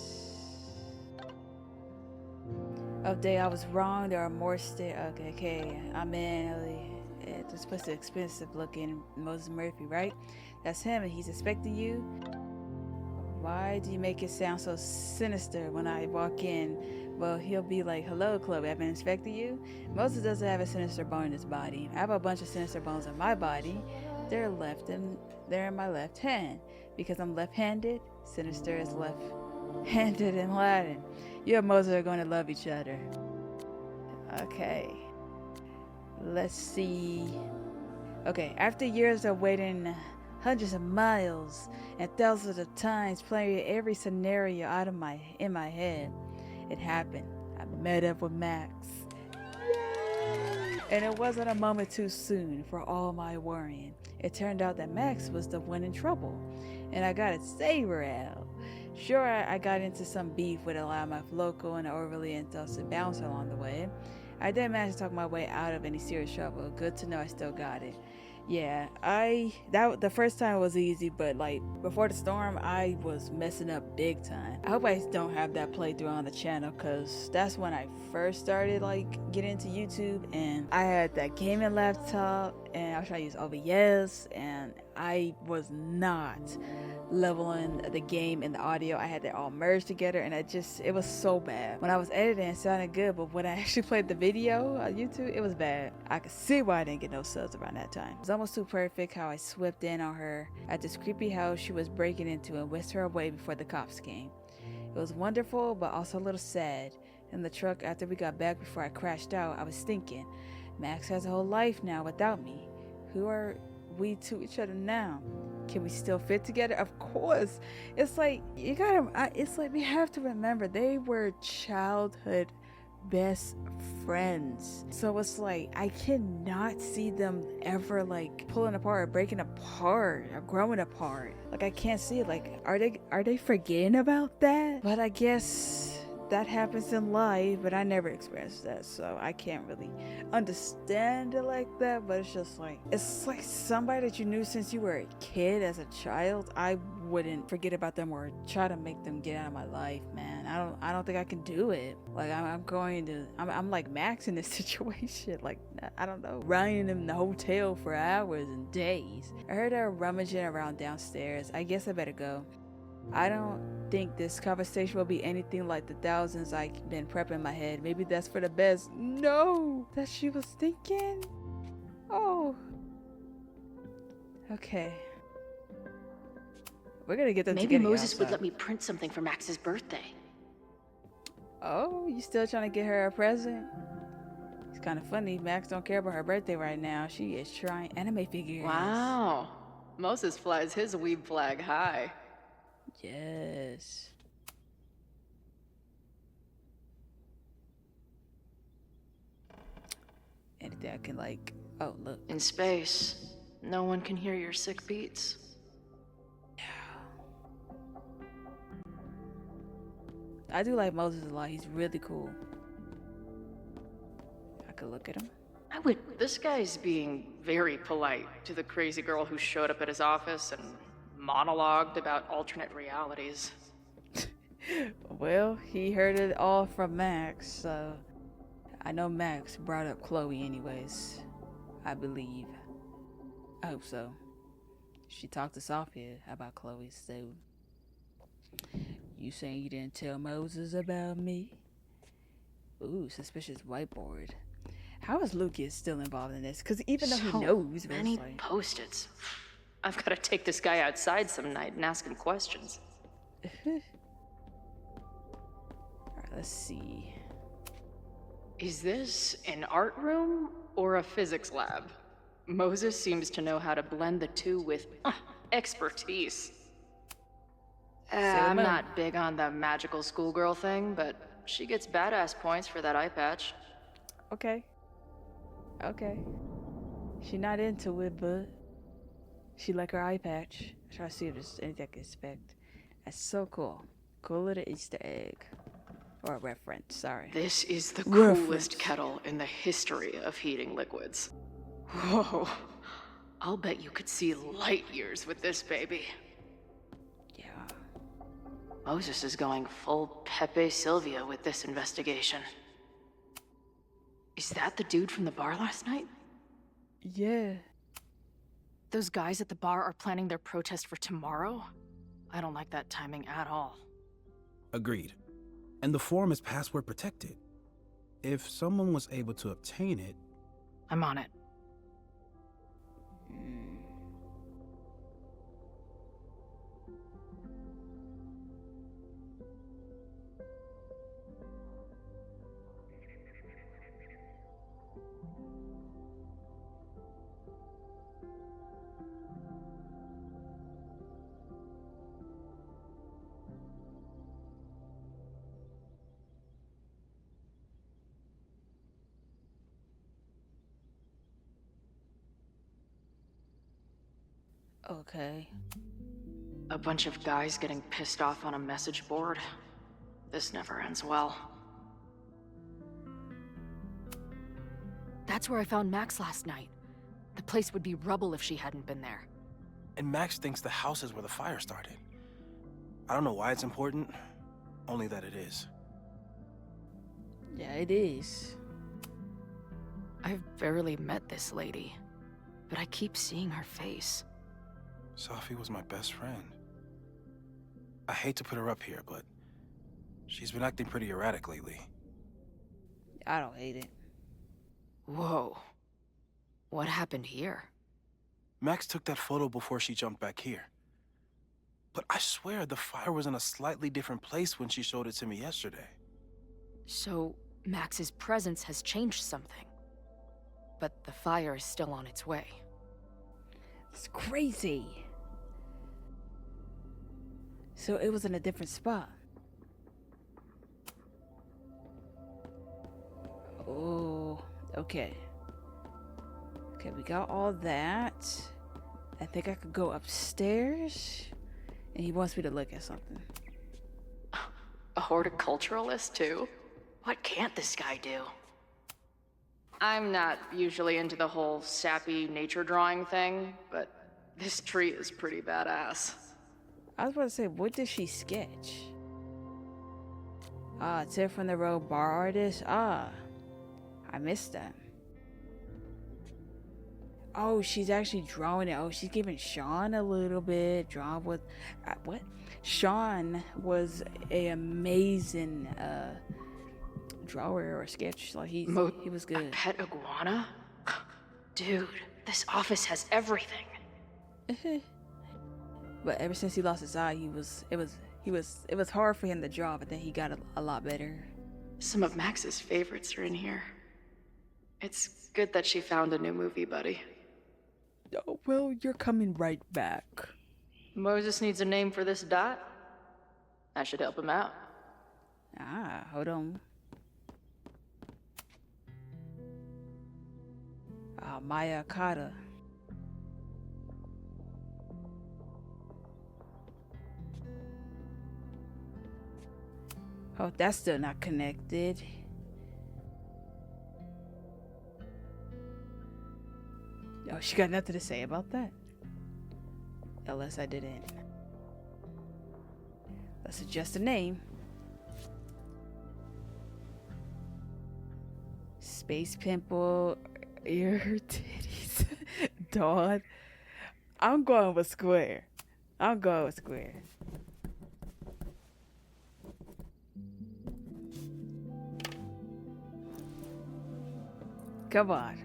Update, I was wrong. There are more Okay. I'm in. It's supposed to be expensive looking Moses Murphy, right? That's him, and he's expecting you. Why do you make it sound so sinister when I walk in? Well, he'll be like, hello, Chloe, I've been expecting you. Moses doesn't have a sinister bone in his body. I have a bunch of sinister bones in my body. They're in my left hand. Because I'm left-handed, sinister is left-handed in Latin. You and Moses are going to love each other. Okay. Let's see. Okay, after years of waiting hundreds of miles and thousands of times playing every scenario in my head, it happened. I met up with Max. And it wasn't a moment too soon for all my worrying. It turned out that Max was the one in trouble, and I got to save her out. Sure, I got into some beef with a lot of my local and overly intelligent bouncer along the way. I didn't manage to talk my way out of any serious trouble. Good to know I still got it. Yeah, the first time was easy, but like before the storm, I was messing up big time. I hope I don't have that playthrough on the channel, cause that's when I first started like getting into YouTube, and I had that gaming laptop, and I was trying to use OBS, and I was not leveling the game and the audio. I had that all merged together, and it was so bad. When I was editing, it sounded good, but when I actually played the video on YouTube, it was bad. I could see why I didn't get no subs around that time. It was almost too perfect how I swept in on her at this creepy house she was breaking into and whisked her away before the cops came. It was wonderful, but also a little sad. In the truck after we got back before I crashed out, I was thinking, Max has a whole life now without me. Who are we to each other now? Can we still fit together? Of course. It's like we have to remember they were childhood best friends. So it's like I cannot see them ever like pulling apart or breaking apart or growing apart. Like I can't see it. Like are they forgetting about that? But I guess that happens in life, but I never experienced that, so I can't really understand it like that. But it's like somebody that you knew since you were a kid, as a child. I wouldn't forget about them or try to make them get out of my life, man. I don't think I can do it. Like I'm like Max in this situation. Like I don't know, running in the hotel for hours and days. I heard her rummaging around downstairs. I guess I better go. I don't think this conversation will be anything like the thousands I've been prepping in my head. Maybe that's for the best. No, that she was thinking. Oh. Okay. We're gonna get them Maybe together. Moses would let me print something for Max's birthday. Oh, you still trying to get her a present? It's kind of funny. Max don't care about her birthday right now. She is trying anime figures. Wow. Moses flies his weeb flag high. Yes. Anything I can like... Oh, look. In space, no one can hear your sick beats. I do like Moses a lot. He's really cool. I could look at him. This guy's being very polite to the crazy girl who showed up at his office and monologued about alternate realities. Well, he heard it all from Max, so I know Max brought up Chloe anyways. I believe. I hope so. She talked to Sophia about Chloe, so you saying you didn't tell Moses about me? Ooh, suspicious whiteboard. How is Lucas still involved in this? Because even though he knows, but many it's like... Post-its. I've got to take this guy outside some night and ask him questions. Alright, let's see. Is this an art room or a physics lab? Moses seems to know how to blend the two with expertise. I'm not big on the magical schoolgirl thing, but she gets badass points for that eye patch. Okay. Okay. She not into it, but she like her eye patch. Try to see if there's anything I can expect. That's so cool. Cool little Easter egg. Or a reference, sorry. This is the coolest kettle in the history of heating liquids. Whoa. I'll bet you could see light years with this baby. Yeah. Moses is going full Pepe Silvia with this investigation. Is that the dude from the bar last night? Yeah. Those guys at the bar are planning their protest for tomorrow? I don't like that timing at all. Agreed. And the form is password protected. If someone was able to obtain it... I'm on it. Okay. A bunch of guys getting pissed off on a message board. This never ends well. That's where I found Max last night. The place would be rubble if she hadn't been there. And Max thinks the house is where the fire started. I don't know why it's important, only that it is. Yeah, it is. I've barely met this lady, but I keep seeing her face. Sophie was my best friend. I hate to put her up here, but she's been acting pretty erratic lately. I don't hate it. Whoa. What happened here? Max took that photo before she jumped back here. But I swear the fire was in a slightly different place when she showed it to me yesterday. So, Max's presence has changed something. But the fire is still on its way. It's crazy. So it was in a different spot. Oh, okay. Okay, we got all that. I think I could go upstairs. And he wants me to look at something. A horticulturalist, too? What can't this guy do? I'm not usually into the whole sappy nature drawing thing, but this tree is pretty badass. I was about to say, what did she sketch? Ah, Tip from the Road bar artist. Ah, I missed that. Oh, she's actually drawing it. Oh, she's giving Sean a little bit. Drawn with what? Sean was an amazing drawer or sketch. Like he was good. A pet iguana? Dude, this office has everything. But ever since he lost his eye, it was hard for him to draw, but then he got a lot better. Some of Max's favorites are in here. It's good that she found a new movie buddy. Oh, well, you're coming right back. Moses needs a name for this dot. I should help him out. Ah, hold on. Maya Akata. Oh, that's still not connected. Oh, she got nothing to say about that. Unless I didn't. Let's adjust the name. Space pimple, ear titties, Dawn. I'm going with square. I'm going with square. Come on.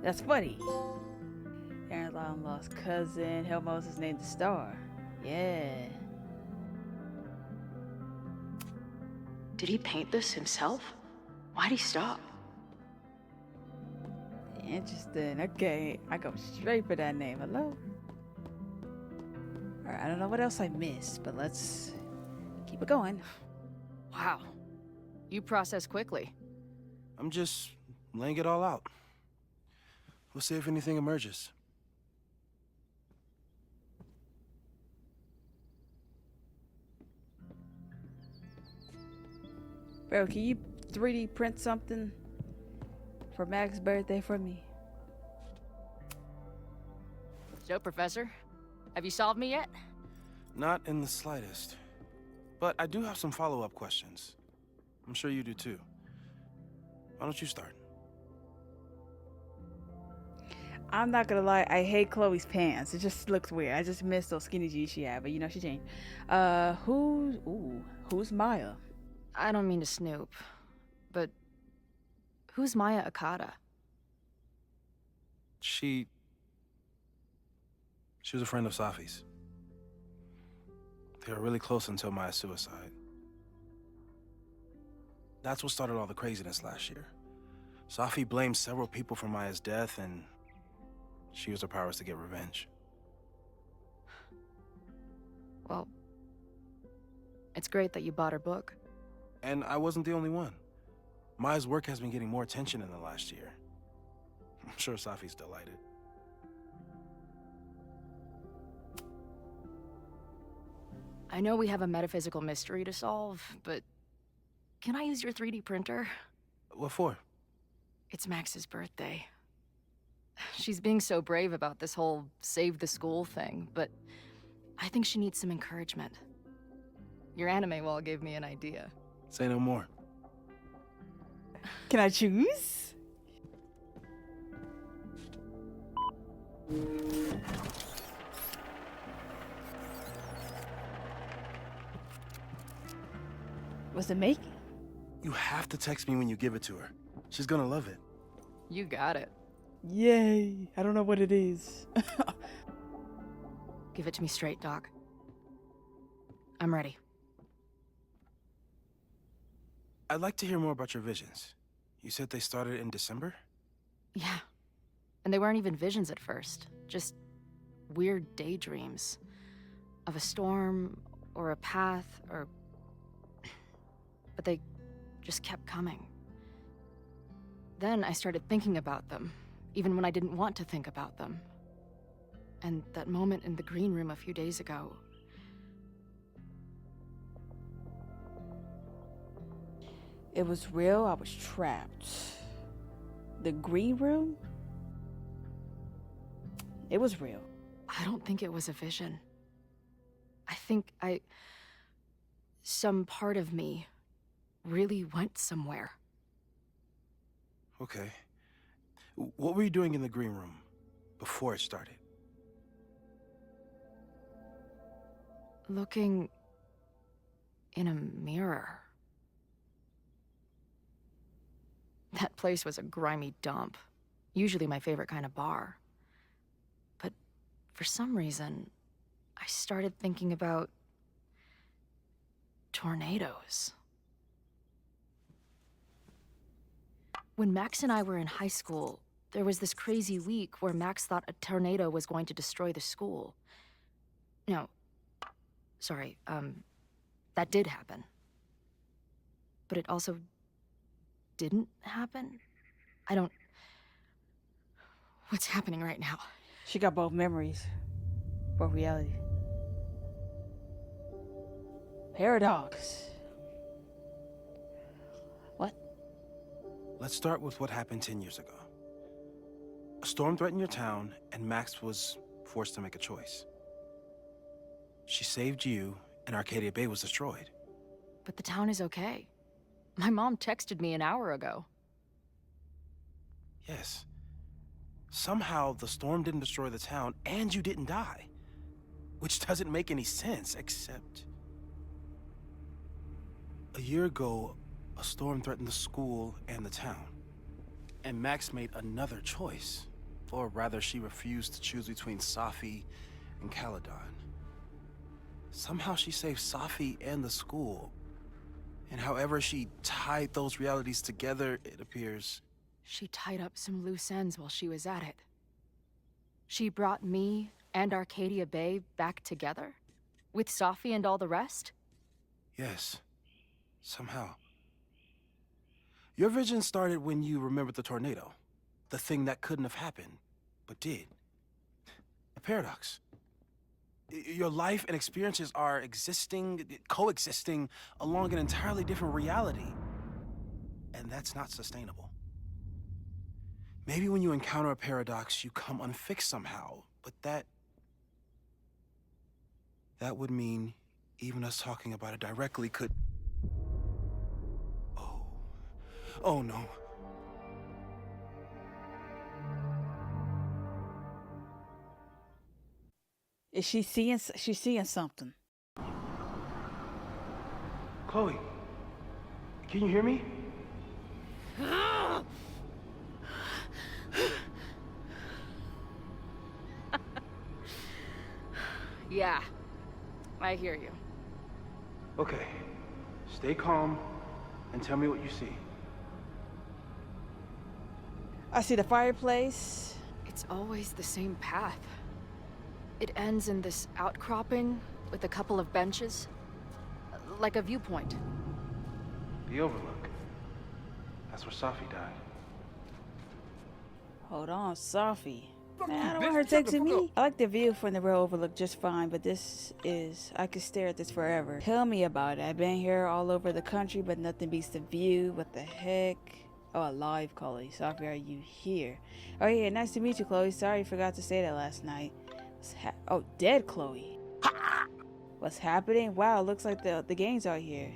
That's funny. Aaron long lost cousin. Hell Moses named the star. Yeah. Did he paint this himself? Why'd he stop? Interesting. Okay. I go straight for that name. Hello? Alright, I don't know what else I missed, but let's keep it going. Wow. You process quickly. I'm just laying it all out. We'll see if anything emerges. Bro, can you 3D print something for Max's birthday for me? So, Professor, have you solved me yet? Not in the slightest. But I do have some follow-up questions. I'm sure you do too. Why don't you start? I'm not gonna lie, I hate Chloe's pants. It just looks weird. I just miss those skinny jeans she had, but you know she changed. Who's Maya? I don't mean to snoop, but who's Maya Akata? She was a friend of Safi's. They were really close until Maya's suicide. That's what started all the craziness last year. Safi blamed several people for Maya's death, and she used her powers to get revenge. Well, it's great that you bought her book. And I wasn't the only one. Maya's work has been getting more attention in the last year. I'm sure Safi's delighted. I know we have a metaphysical mystery to solve, but can I use your 3D printer? What for? It's Max's birthday. She's being so brave about this whole save the school thing, but I think she needs some encouragement. Your anime wall gave me an idea. Say no more. Can I choose? What's it making? You have to text me when you give it to her. She's gonna love it. You got it. Yay. I don't know what it is. Give it to me straight, Doc. I'm ready. I'd like to hear more about your visions. You said they started in December? Yeah. And they weren't even visions at first. Just weird daydreams. Of a storm, or a path, or... But they just kept coming. Then I started thinking about them, even when I didn't want to think about them. And that moment in the green room a few days ago... It was real. I was trapped. The green room? It was real. I don't think it was a vision. I think some part of me really went somewhere. Okay. What were you doing in the green room before it started? Looking in a mirror. That place was a grimy dump. Usually my favorite kind of bar. But for some reason, I started thinking about tornadoes. When Max and I were in high school, there was this crazy week where Max thought a tornado was going to destroy the school. No, sorry, that did happen. But it also didn't happen? I don't... What's happening right now? She got both memories. Both reality. Paradox. What? Let's start with what happened 10 years ago. A storm threatened your town, and Max was forced to make a choice. She saved you, and Arcadia Bay was destroyed. But the town is okay. My mom texted me an hour ago. Yes. Somehow, the storm didn't destroy the town, and you didn't die. Which doesn't make any sense, except... A year ago, a storm threatened the school and the town. And Max made another choice. Or rather, she refused to choose between Safi and Caledon. Somehow she saved Safi and the school. And however she tied those realities together, it appears... She tied up some loose ends while she was at it. She brought me and Arcadia Bay back together? With Safi and all the rest? Yes. Somehow. Your vision started when you remembered the tornado. The thing that couldn't have happened, but did. A paradox. Your life and experiences are coexisting along an entirely different reality. And that's not sustainable. Maybe when you encounter a paradox, you come unfixed somehow, but that would mean even us talking about it directly could... Oh no. Is she's seeing something? Chloe, can you hear me? Yeah, I hear you. Okay, stay calm and tell me what you see. I see the fireplace. It's always the same path. It ends in this outcropping with a couple of benches. Like a viewpoint. The Overlook. That's where Safi died. Hold on, Safi. Man, I don't want her texting me. I like the view from the real Overlook just fine, but I could stare at this forever. Tell me about it. I've been here all over the country, but nothing beats the view. What the heck? Oh, alive, Chloe. Safi, are you here? Oh yeah, nice to meet you, Chloe. Sorry, I forgot to say that last night. Oh, dead Chloe. What's happening? Wow, looks like the gang's out here.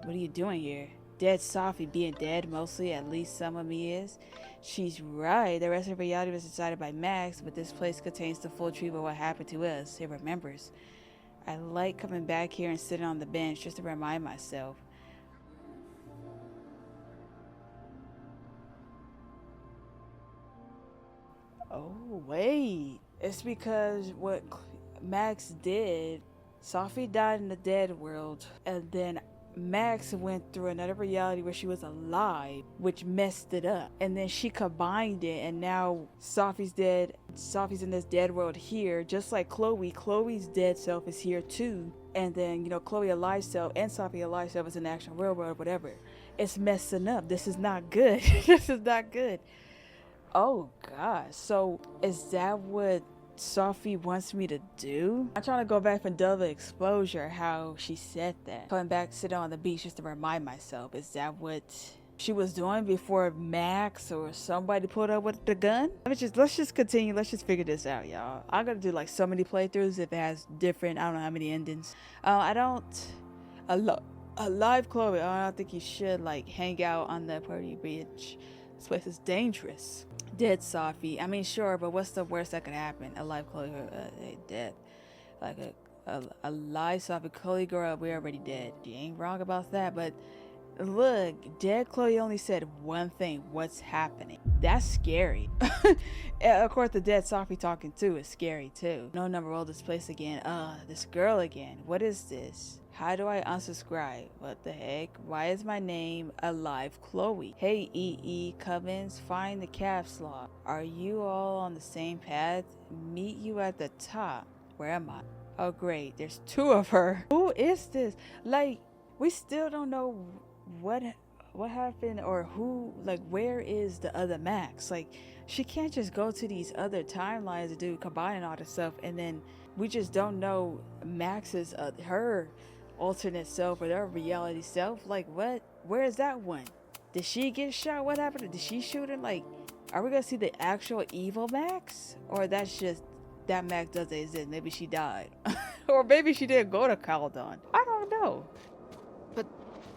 What are you doing here? Dead Safi being dead mostly, at least some of me is. She's right. The rest of reality was decided by Max, but this place contains the full truth of what happened to us. It remembers. I like coming back here and sitting on the bench just to remind myself. Oh, wait. It's because what Max did, Safi died in the dead world, and then Max went through another reality where she was alive, which messed it up. And then she combined it, and now Safi's dead. Safi's in this dead world here, just like Chloe. Chloe's dead self is here too. And then, you know, Chloe alive self and Safi alive self is in the actual real world, whatever. It's messing up. This is not good. This is not good. Oh, gosh. So, is that what Safi wants me to do? I'm trying to go back and double exposure how she said that. Coming back, sitting on the beach just to remind myself. Is that what she was doing before Max or somebody pulled up with the gun? Let's just continue. Let's just figure this out, y'all. I'm gonna do like so many playthroughs if it has different, I don't know how many endings. Alive Chloe, I don't think you should like hang out on the party beach. This place is dangerous. Dead Safi. I mean, sure, but what's the worst that could happen? Alive Chloe, dead. Like a live Safi. Chloe grew up, we're already dead. You ain't wrong about that, but look, dead Chloe only said one thing. What's happening? That's scary. Of course, the dead Safi talking too is scary too. No number, roll this place again. This girl again. What is this? How do I unsubscribe? What the heck? Why is my name Alive Chloe? Hey EE Cummins, find the caps lock. Are you all on the same path? Meet you at the top. Where am I? Oh great, there's two of her. Who is this? Like, we still don't know what happened or who, like, where is the other Max? Like, she can't just go to these other timelines to do combining all this stuff and then we just don't know Max's her alternate self or their reality self. Like, what? Where is that one? Did she get shot? What happened? Did she shoot him? Like, are we gonna see the actual evil Max, or that's just that Max doesn't exist? Maybe she died. Or maybe she didn't go to Caledon. I don't know. But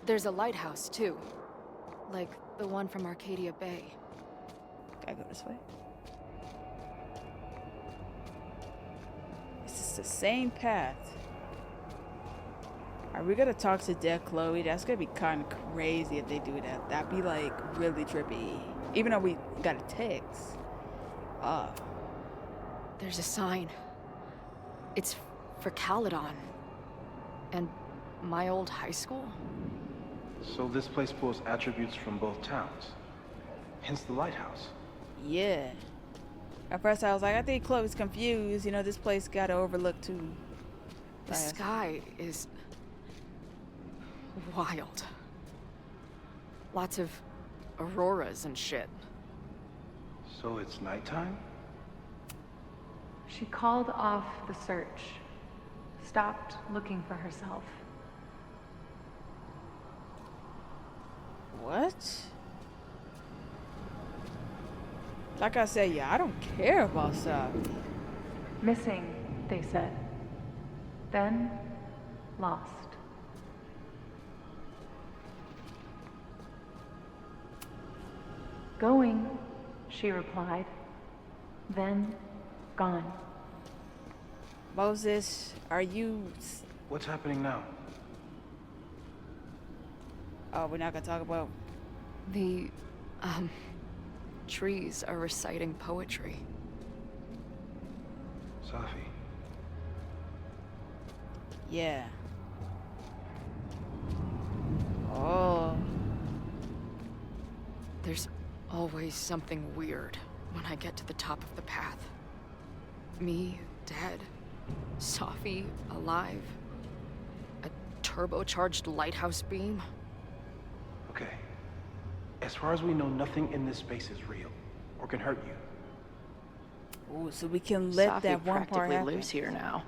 there's a lighthouse too, like the one from Arcadia Bay. Gotta go this way. it's the same path. Are we gonna talk to dead Chloe? That's gonna be kind of crazy if they do that. That'd be like really trippy. Even though we got a text. There's a sign. It's for Caledon. And my old high school. So this place pulls attributes from both towns. Hence the lighthouse. Yeah. At first I was like, I think Chloe's confused. You know, this place got overlooked too. The sky is wild. Lots of auroras and shit. So it's nighttime? She called off the search. Stopped looking for herself. What? Like I said, yeah, I don't care about stuff. Missing, they said. Then, lost. Going, she replied. Then, gone. Moses, are you... What's happening now? Oh, we're not gonna talk about... The, trees are reciting poetry. Safi. Yeah. Oh. There's always something weird when I get to the top of the path. Me, dead. Safi, alive. A turbocharged lighthouse beam. Okay. As far as we know, nothing in this space is real or can hurt you. Ooh, so we can let Safi that one part practically happen. lives here now.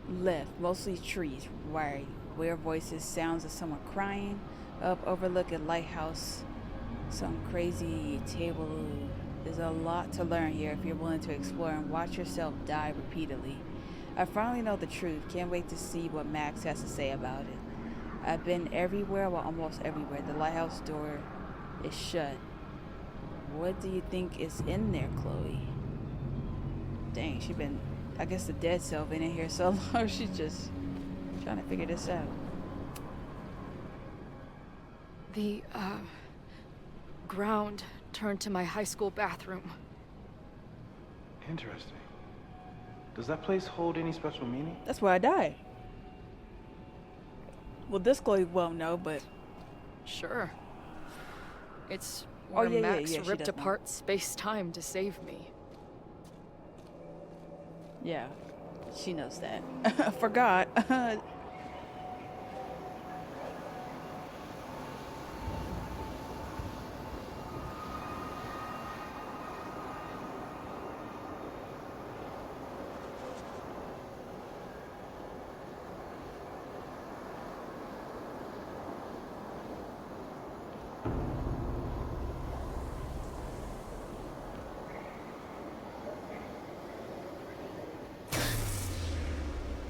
Left, mostly trees, right? Weird voices, sounds of someone crying. Up, overlooking lighthouse. Some crazy table. There's a lot to learn here if you're willing to explore and watch yourself die repeatedly. I finally know the truth. Can't wait to see what Max has to say about it. I've been everywhere, well, almost everywhere. The lighthouse door is shut. What do you think is in there, Chloe? Dang, she been, I guess the dead self been in here so long, she's just trying to figure this out. The, ground turned to my high school bathroom. Interesting. Does that place hold any special meaning? That's where I died. Well, this Chloe won't know, but... Sure. It's where Max ripped apart space-time to save me. Yeah, she knows that. Forgot.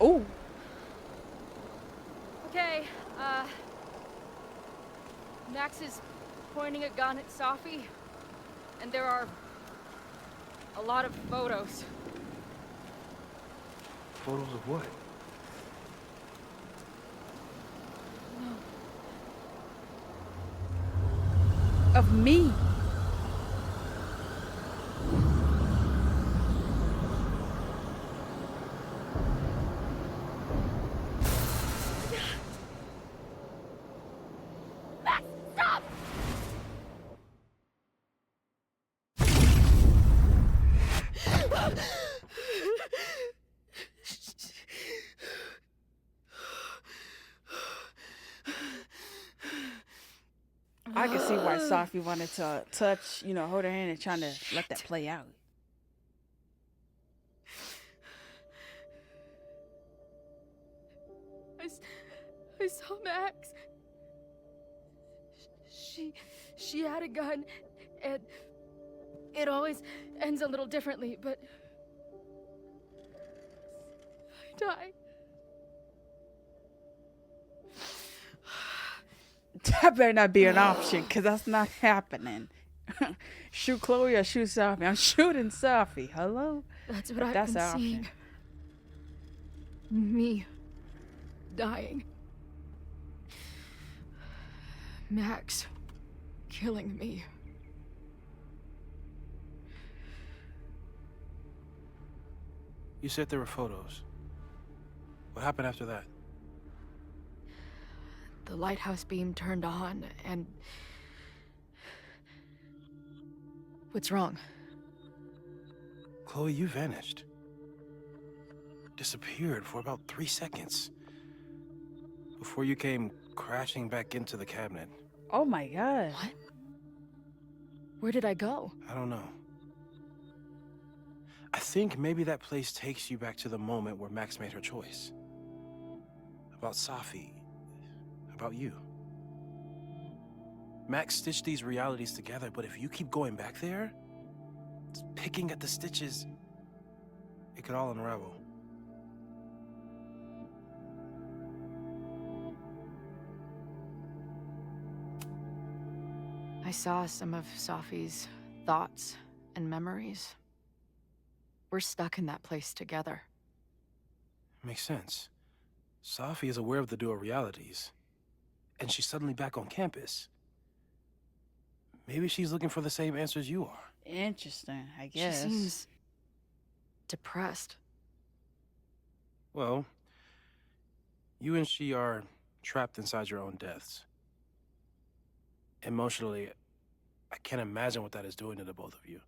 Oh. Okay, Max is pointing a gun at Safi, and there are a lot of photos. Photos of what? Of me. I can see why Safi wanted to touch, you know, hold her hand and trying to let that play out. I saw Max. She had a gun, and it always ends a little differently, but I died. That better not be an option, because that's not happening. Shoot Chloe or shoot Safi? I'm shooting Safi. Hello? That's what That's I've been the seeing. option. Me dying. Max killing me. You said there were photos. What happened after that? The lighthouse beam turned on, and... What's wrong? Chloe, you vanished. Disappeared for about 3 seconds. Before you came crashing back into the cabinet. Oh my god. What? Where did I go? I don't know. I think maybe that place takes you back to the moment where Max made her choice. About Safi. About you. Max stitched these realities together, but if you keep going back there, picking at the stitches, it could all unravel. I saw some of Safi's thoughts and memories. We're stuck in that place together. Makes sense. Safi is aware of the dual realities, and she's suddenly back on campus. Maybe she's looking for the same answers you are. Interesting, I guess. She seems depressed. Well, you and she are trapped inside your own deaths. Emotionally, I can't imagine what that is doing to the both of you.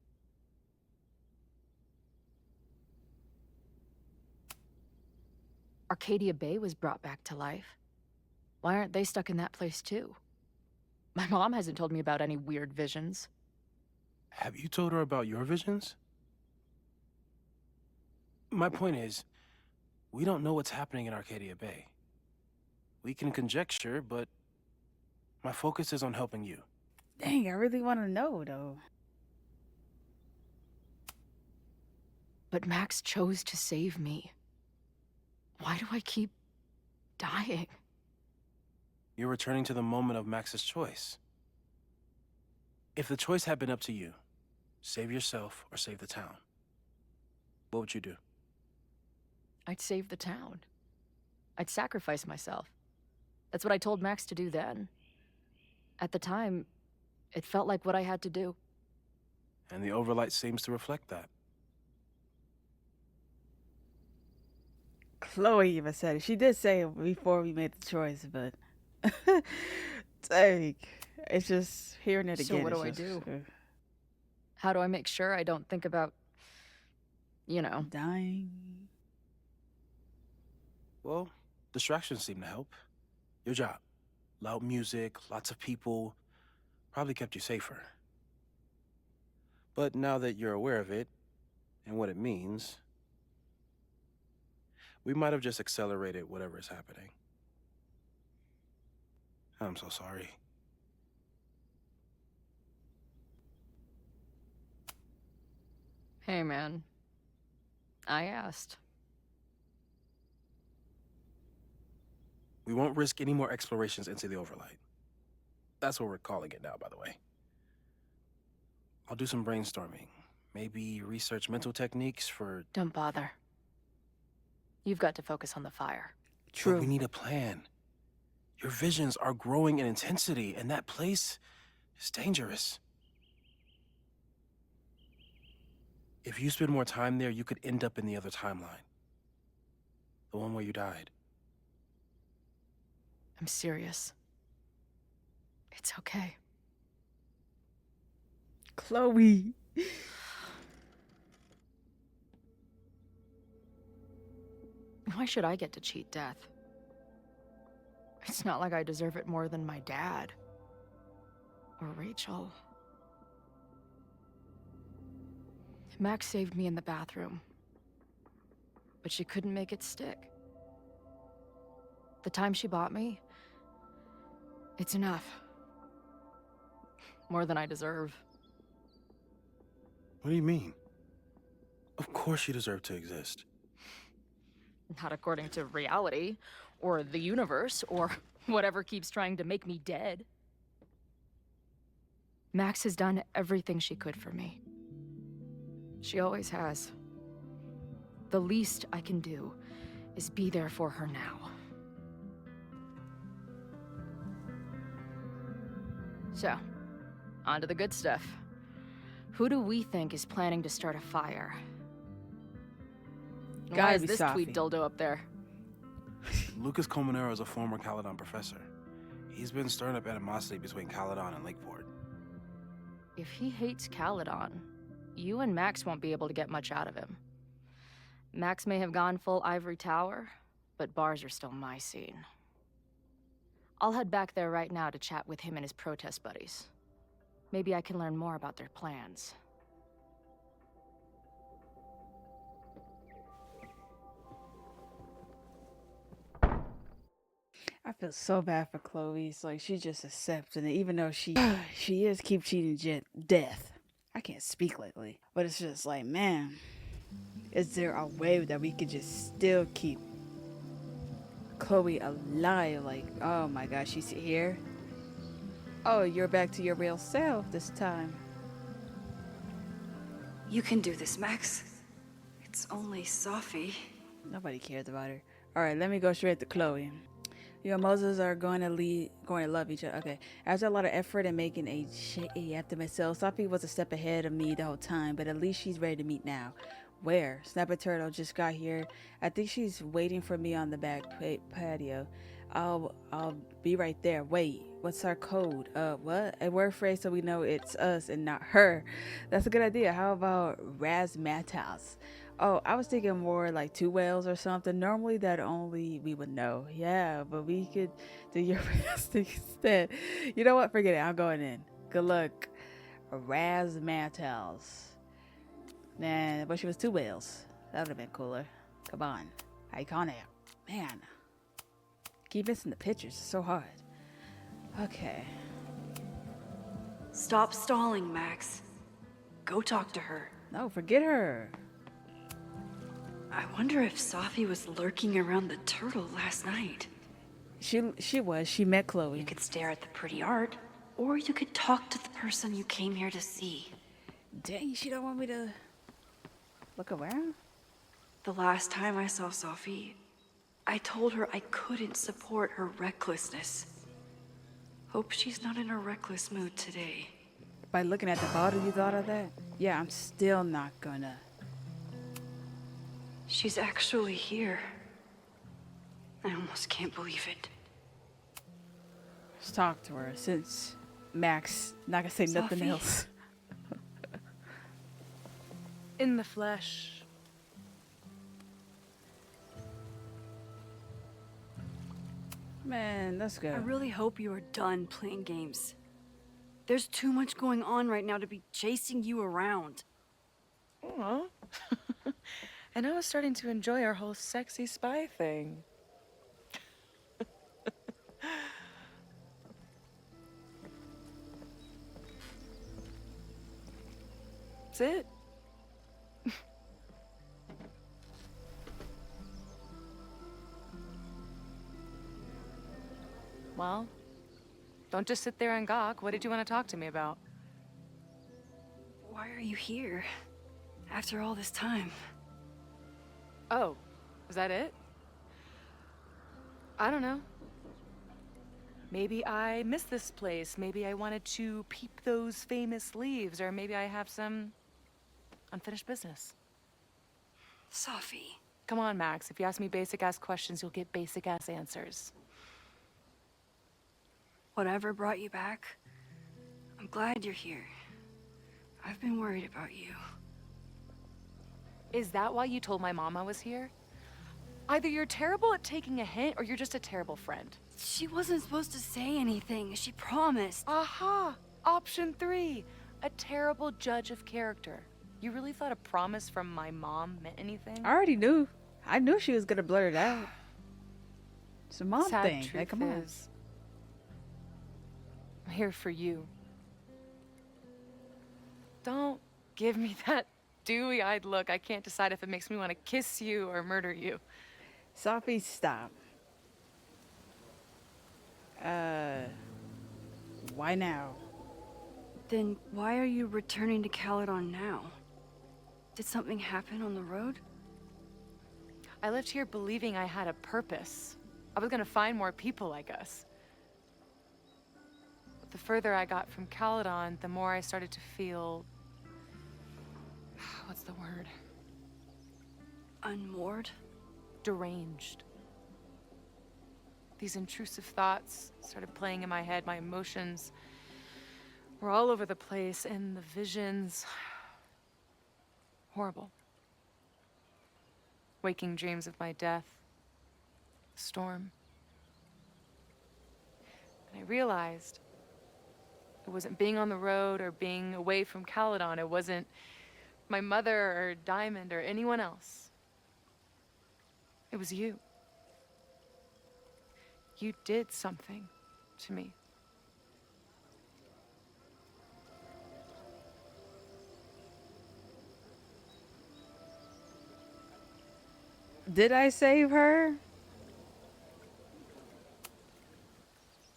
Arcadia Bay was brought back to life. Why aren't they stuck in that place too? My mom hasn't told me about any weird visions. Have you told her about your visions? My point is, we don't know what's happening in Arcadia Bay. We can conjecture, but my focus is on helping you. Dang, I really want to know, though. But Max chose to save me. Why do I keep dying? You're returning to the moment of Max's choice. If the choice had been up to you, save yourself or save the town, what would you do? I'd save the town. I'd sacrifice myself. That's what I told Max to do then. At the time, it felt like what I had to do. And the overlight seems to reflect that. Chloe even said it. She did say it before we made the choice, but dang, it's just hearing it again. So what do I do? How do I make sure I don't think about, you know, dying? Well, distractions seem to help. Your job. Loud music, lots of people, probably kept you safer. But now that you're aware of it, and what it means, we might have just accelerated whatever is happening. I'm so sorry. Hey man, I asked. We won't risk any more explorations into the overlight. That's what we're calling it now, by the way. I'll do some brainstorming. Maybe research mental techniques for... Don't bother. You've got to focus on the fire. True. But we need a plan. Your visions are growing in intensity, and that place is dangerous. If you spend more time there, you could end up in the other timeline. The one where you died. I'm serious. It's okay. Chloe. Why should I get to cheat death? It's not like I deserve it more than my dad. Or Rachel. Max saved me in the bathroom. But she couldn't make it stick. The time she bought me, it's enough. More than I deserve. What do you mean? Of course you deserve to exist. Not according to reality, or the universe, or whatever keeps trying to make me dead. Max has done everything she could for me. She always has. The least I can do is be there for her now. So, on to the good stuff. Who do we think is planning to start a fire? Why Gotta is be this Safi. tweed dildo up there? Lucas Colmenero is a former Caledon professor. He's been stirring up animosity between Caledon and Lakeport. If he hates Caledon, you and Max won't be able to get much out of him. Max may have gone full Ivory Tower, but bars are still my scene. I'll head back there right now to chat with him and his protest buddies. Maybe I can learn more about their plans. I feel so bad for Chloe. It's like she just accepting it, even though she is keep cheating death. I can't speak lately, but it's just like, man, is there a way that we could just still keep Chloe alive? Like, oh my gosh, she's here. Oh, you're back to your real self this time. You can do this, Max. It's only Safi. Nobody cares about her. All right, let me go straight to Chloe. You and Moses are going to love each other. Okay. After a lot of effort and making a after myself, Safi was a step ahead of me the whole time, but at least she's ready to meet now. Where? Snapper Turtle just got here. I think she's waiting for me on the back patio. I'll be right there. Wait, what's our code? What? A word phrase so we know it's us and not her. That's a good idea. How about Razmatas? Oh, I was thinking more like two whales or something. Normally that only we would know. Yeah, but we could do your instead. You know what? Forget it. I'm going in. Good luck. Razmatas. Man, I wish it was two whales. That would have been cooler. Come on. Iconic. Man. Keep missing the pictures. It's so hard. Okay. Stop stalling, Max. Go talk to her. No, forget her. I wonder if Safi was lurking around the turtle last night. She was. She met Chloe. You could stare at the pretty art, or you could talk to the person you came here to see. Dang, she don't want me to look around? The last time I saw Safi, I told her I couldn't support her recklessness. Hope she's not in a reckless mood today. By looking at the bottle, you thought of that? Yeah, I'm still not gonna. She's actually here. I almost can't believe it. Let's talk to her since Max not gonna say nothing Safi. else. In the flesh. Man, let's go. I really hope you are done playing games. There's too much going on right now to be chasing you around. Aw. And I was starting to enjoy our whole sexy spy thing. That's it. Well, don't just sit there and gawk. What did you want to talk to me about? Why are you here? After all this time? Oh, is that it? I don't know. Maybe I miss this place. Maybe I wanted to peep those famous leaves, or maybe I have some unfinished business. Safi. Come on, Max. If you ask me basic-ass questions, you'll get basic-ass answers. Whatever brought you back, I'm glad you're here. I've been worried about you. Is that why you told my mom I was here? Either you're terrible at taking a hint, or you're just a terrible friend. She wasn't supposed to say anything. She promised. Aha! Option 3. A terrible judge of character. You really thought a promise from my mom meant anything? I already knew. I knew she was gonna blurt it out. It's a mom Sad thing. truth Like, come on. is, I'm here for you. Don't give me that dewy-eyed look. I can't decide if it makes me want to kiss you or murder you. Safi, stop. Why now? Then why are you returning to Caledon now? Did something happen on the road? I lived here believing I had a purpose. I was gonna find more people like us. But the further I got from Caledon, the more I started to feel... what's the word? Unmoored? Deranged. These intrusive thoughts started playing in my head. My emotions were all over the place, and the visions... horrible. Waking dreams of my death. The storm. And I realized it wasn't being on the road or being away from Caledon. It wasn't my mother or Diamond or anyone else. It was you. You did something to me. Did I save her?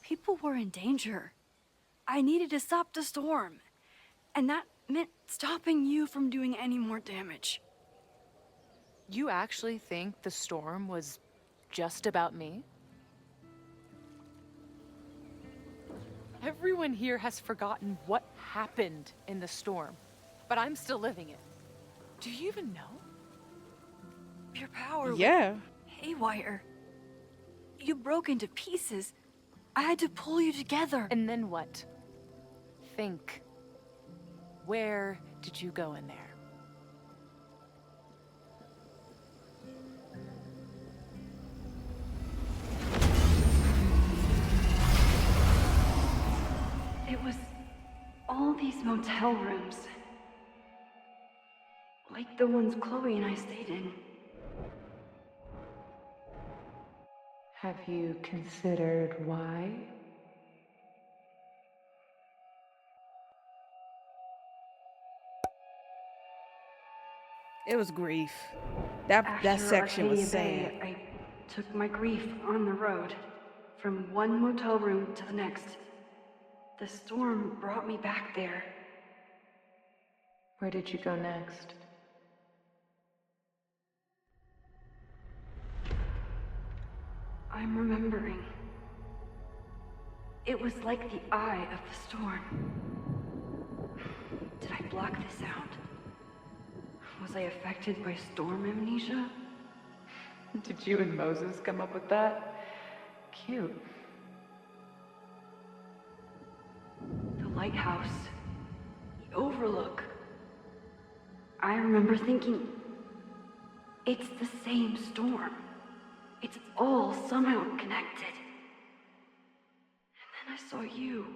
People were in danger. I needed to stop the storm. And that meant stopping you from doing any more damage. You actually think the storm was just about me? Everyone here has forgotten what happened in the storm, but I'm still living it. Do you even know? Your power Yeah. went haywire. You broke into pieces. I had to pull you together. And then what? Think. Where did you go in there? It was all these motel rooms. Like the ones Chloe and I stayed in. Have you considered why? It was grief. That section was sad. I took my grief on the road, from one motel room to the next. The storm brought me back there. Where did you go next? I'm remembering. It was like the eye of the storm. Did I block this out? Was I affected by storm amnesia? Did you and Moses come up with that? Cute. The lighthouse. The overlook. I remember thinking, it's the same storm. It's all somehow connected. And then I saw you.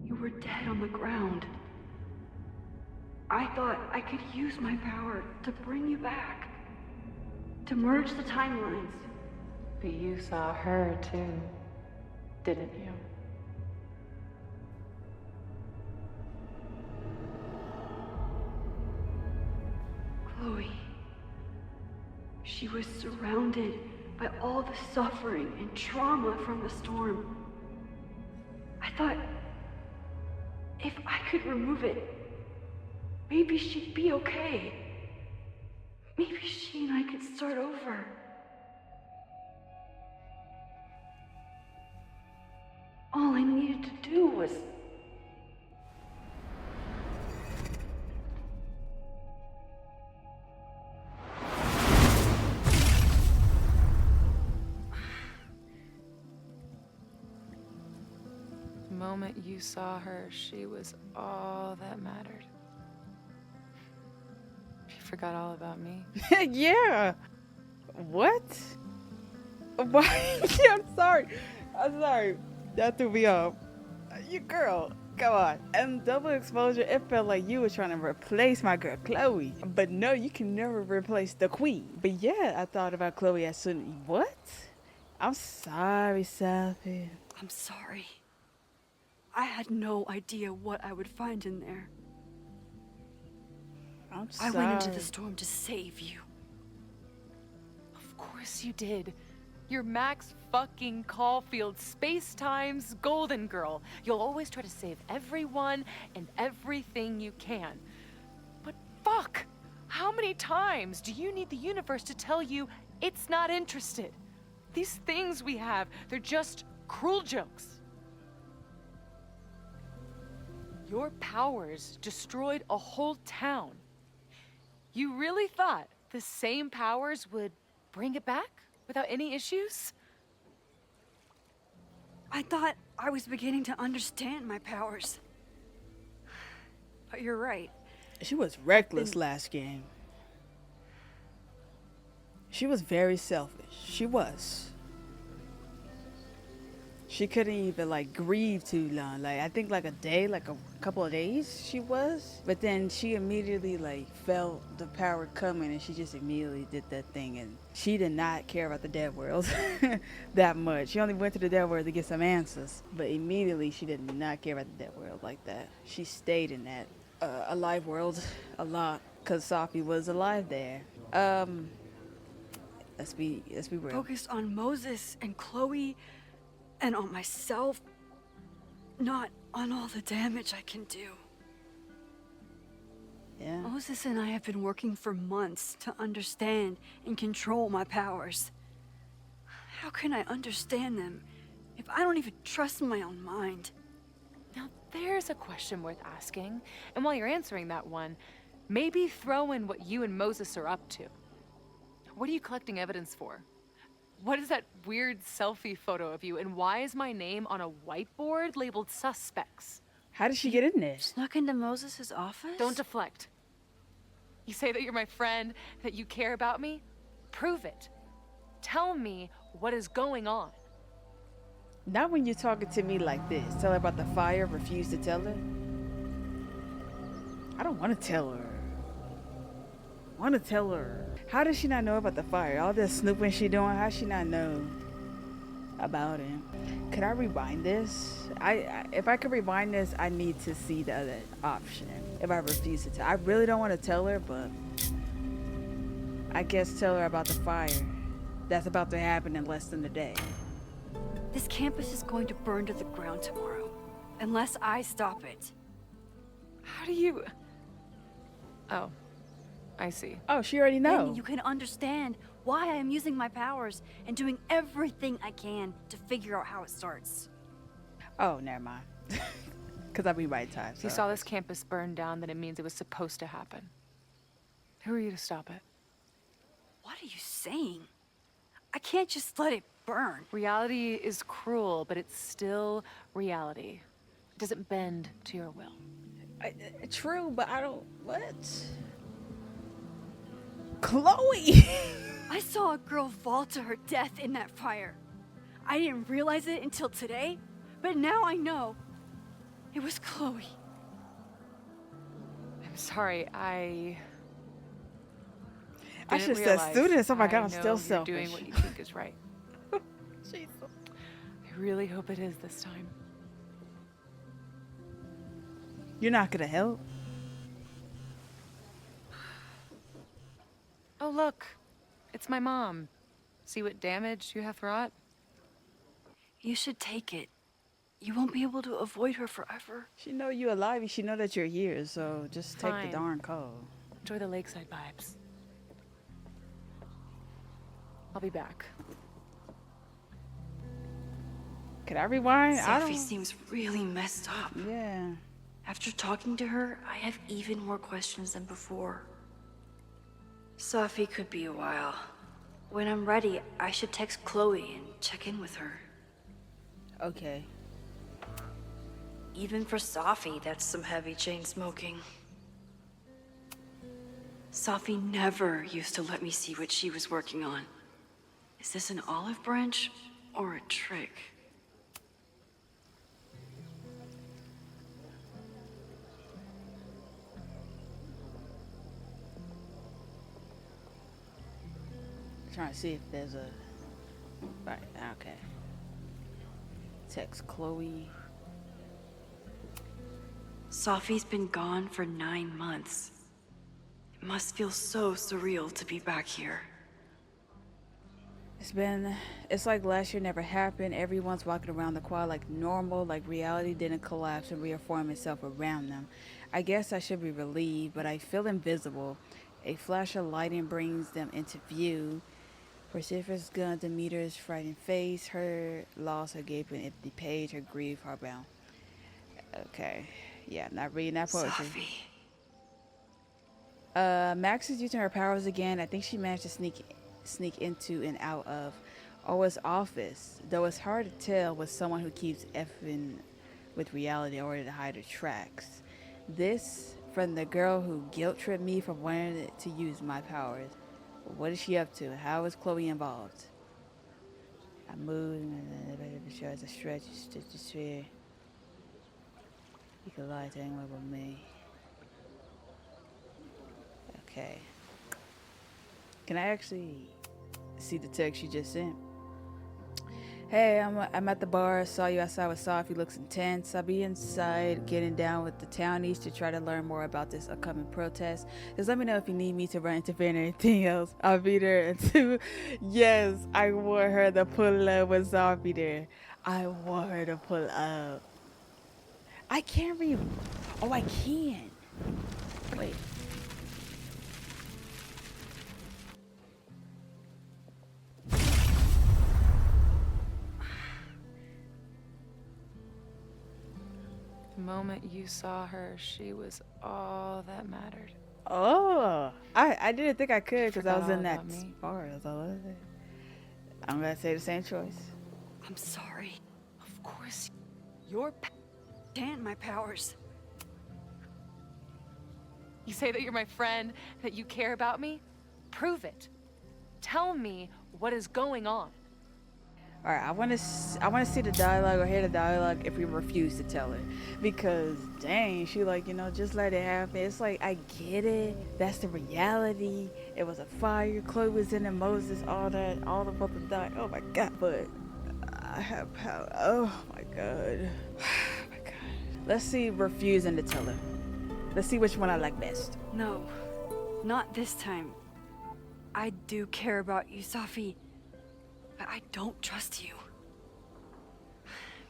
You were dead on the ground. I thought I could use my power to bring you back. To merge the timelines. But you saw her too, didn't you? Chloe. She was surrounded by all the suffering and trauma from the storm. I thought, if I could remove it, maybe she'd be okay. Maybe she and I could start over. All I needed to do was... The moment you saw her, she was all that mattered. You forgot all about me. Yeah. What? Why? I'm sorry. That threw me off. You girl, come on. And double exposure, it felt like you were trying to replace my girl Chloe. But no, you can never replace the queen. But yeah, I thought about Chloe as soon. What? I'm sorry, Sophie. I'm sorry. I had no idea what I would find in there. I'm I sorry. went into the storm to save you. Of course you did. You're Max fucking Caulfield, Space-Time's golden girl. You'll always try to save everyone and everything you can. But fuck! How many times do you need the universe to tell you it's not interested? These things we have, they're just cruel jokes. Your powers destroyed a whole town. You really thought the same powers would bring it back without any issues? I thought I was beginning to understand my powers. But you're right. She was reckless last game. She was very selfish. She was. She couldn't even like grieve too long. Like I think like a day, like a couple of days she was. But then she immediately like felt the power coming and she just immediately did that thing. And she did not care about the dead world that much. She only went to the dead world to get some answers. But immediately she did not care about the dead world like that. She stayed in that alive world a lot because Safi was alive there. Let's be real. Focused on Moses and Chloe and on myself, not on all the damage I can do. Yeah. Moses and I have been working for months to understand and control my powers. How can I understand them if I don't even trust my own mind? Now, there's a question worth asking. And while you're answering that one, maybe throw in what you and Moses are up to. What are you collecting evidence for? What is that weird selfie photo of you? And why is my name on a whiteboard labeled suspects? How did she get in there? Snuck into Moses' office? Don't deflect. You say that you're my friend, that you care about me? Prove it. Tell me what is going on. Not when you're talking to me like this. Tell her about the fire, refuse to tell her. I don't want to tell her. I want to tell her. How does she not know about the fire? All this snooping she doing, how she not know about it? Could I rewind this? If I could rewind this, I need to see the other option. If I refuse to tell, I really don't want to tell her, but I guess tell her about the fire that's about to happen in less than a day. This campus is going to burn to the ground tomorrow, unless I stop it. How do you... Oh, I see. Oh, she already knows. Then you can understand why I am using my powers and doing everything I can to figure out how it starts. Oh, never mind. Because I'll be right time. If you saw this campus burn down, then it means it was supposed to happen. Who are you to stop it? What are you saying? I can't just let it burn. Reality is cruel, but it's still reality. It doesn't bend to your will. True, but I don't... What? Chloe! I saw a girl fall to her death in that fire. I didn't realize it until today, but now I know. It was Chloe. I'm sorry, I should have said students. Oh my God, I'm still you're selfish. doing what you think is right. Jesus. I really hope it is this time. You're not gonna help? Oh, look. It's my mom. See what damage you have wrought? You should take it. You won't be able to avoid her forever. She know you alive. She know that you're here, so just take Fine. the darn call. Enjoy the lakeside vibes. I'll be back. Could I rewind? I Sophie don't... seems really messed up. Yeah. After talking to her, I have even more questions than before. Sophie could be a while. When I'm ready, I should text Chloe and check in with her. Okay. Even for Sophie, that's some heavy chain smoking. Sophie never used to let me see what she was working on. Is this an olive branch or a trick? Trying to see if there's a... Right, okay. Text Chloe. Sophie's been gone for 9 months. It must feel so surreal to be back here. It's like last year never happened. Everyone's walking around the quad like normal, like reality didn't collapse and reform itself around them. I guess I should be relieved, but I feel invisible. A flash of lightning brings them into view. Persephon's gun, Demeter's frightened face, her loss, her gaping empty page, her grief, her bound. Okay. Yeah, not reading that poetry. Max is using her powers again. I think she managed to sneak into and out of Oa's office, though it's hard to tell with someone who keeps effing with reality in order to hide her tracks. This from the girl who guilt-tripped me for wanting to use my powers. What is she up to? How is Chloe involved? I moved and the as a stretch, stitch the sphere. You could lie to anyone but me. Okay. Can I actually see the text you just sent? Hey, I'm at the bar. Saw you outside with Sophie. Looks intense. I'll be inside getting down with the townies to try to learn more about this upcoming protest. Just let me know if you need me to run interfere in anything else. I'll be there too. Yes, I want her to pull up with Sophie there. I want her to pull up. I can't read. Oh, I can. Wait. The moment you saw her, she was all that mattered. Oh, I didn't think I could because I was in that me. bar. I'm gonna say the same choice. I'm sorry. Of course, your and my powers. You say that you're my friend, that you care about me? Prove it. Tell me what is going on. All right, I want to see the dialogue or hear the dialogue if we refuse to tell her, because dang, she like, you know, just let it happen. It's like, I get it. That's the reality. It was a fire. Chloe was in it. Moses, all that, all about to die. Oh my God, but I have power. Oh my God. Oh my God. Let's see refusing to tell her. Let's see which one I like best. No, not this time. I do care about you, Sophie. But I don't trust you.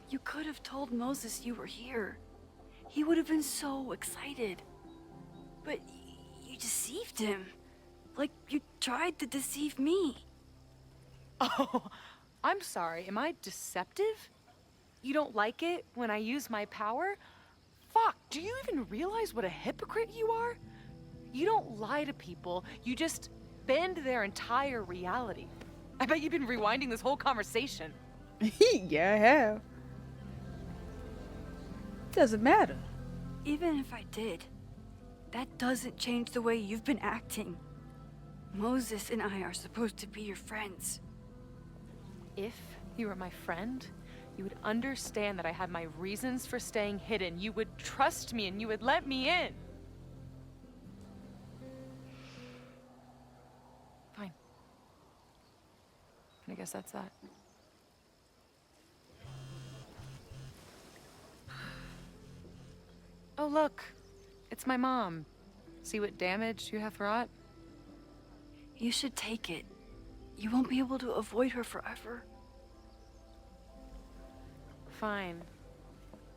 You could have told Moses you were here. He would have been so excited. But you deceived him. Like you tried to deceive me. Oh, I'm sorry. Am I deceptive? You don't like it when I use my power? Fuck, do you even realize what a hypocrite you are? You don't lie to people. You just bend their entire reality. I bet you've been rewinding this whole conversation. Yeah, I have. Doesn't matter. Even if I did, that doesn't change the way you've been acting. Moses and I are supposed to be your friends. If you were my friend, you would understand that I had my reasons for staying hidden. You would trust me and you would let me in. Fine. I guess that's that. Oh, look. It's my mom. See what damage you have wrought? You should take it. You won't be able to avoid her forever. Fine.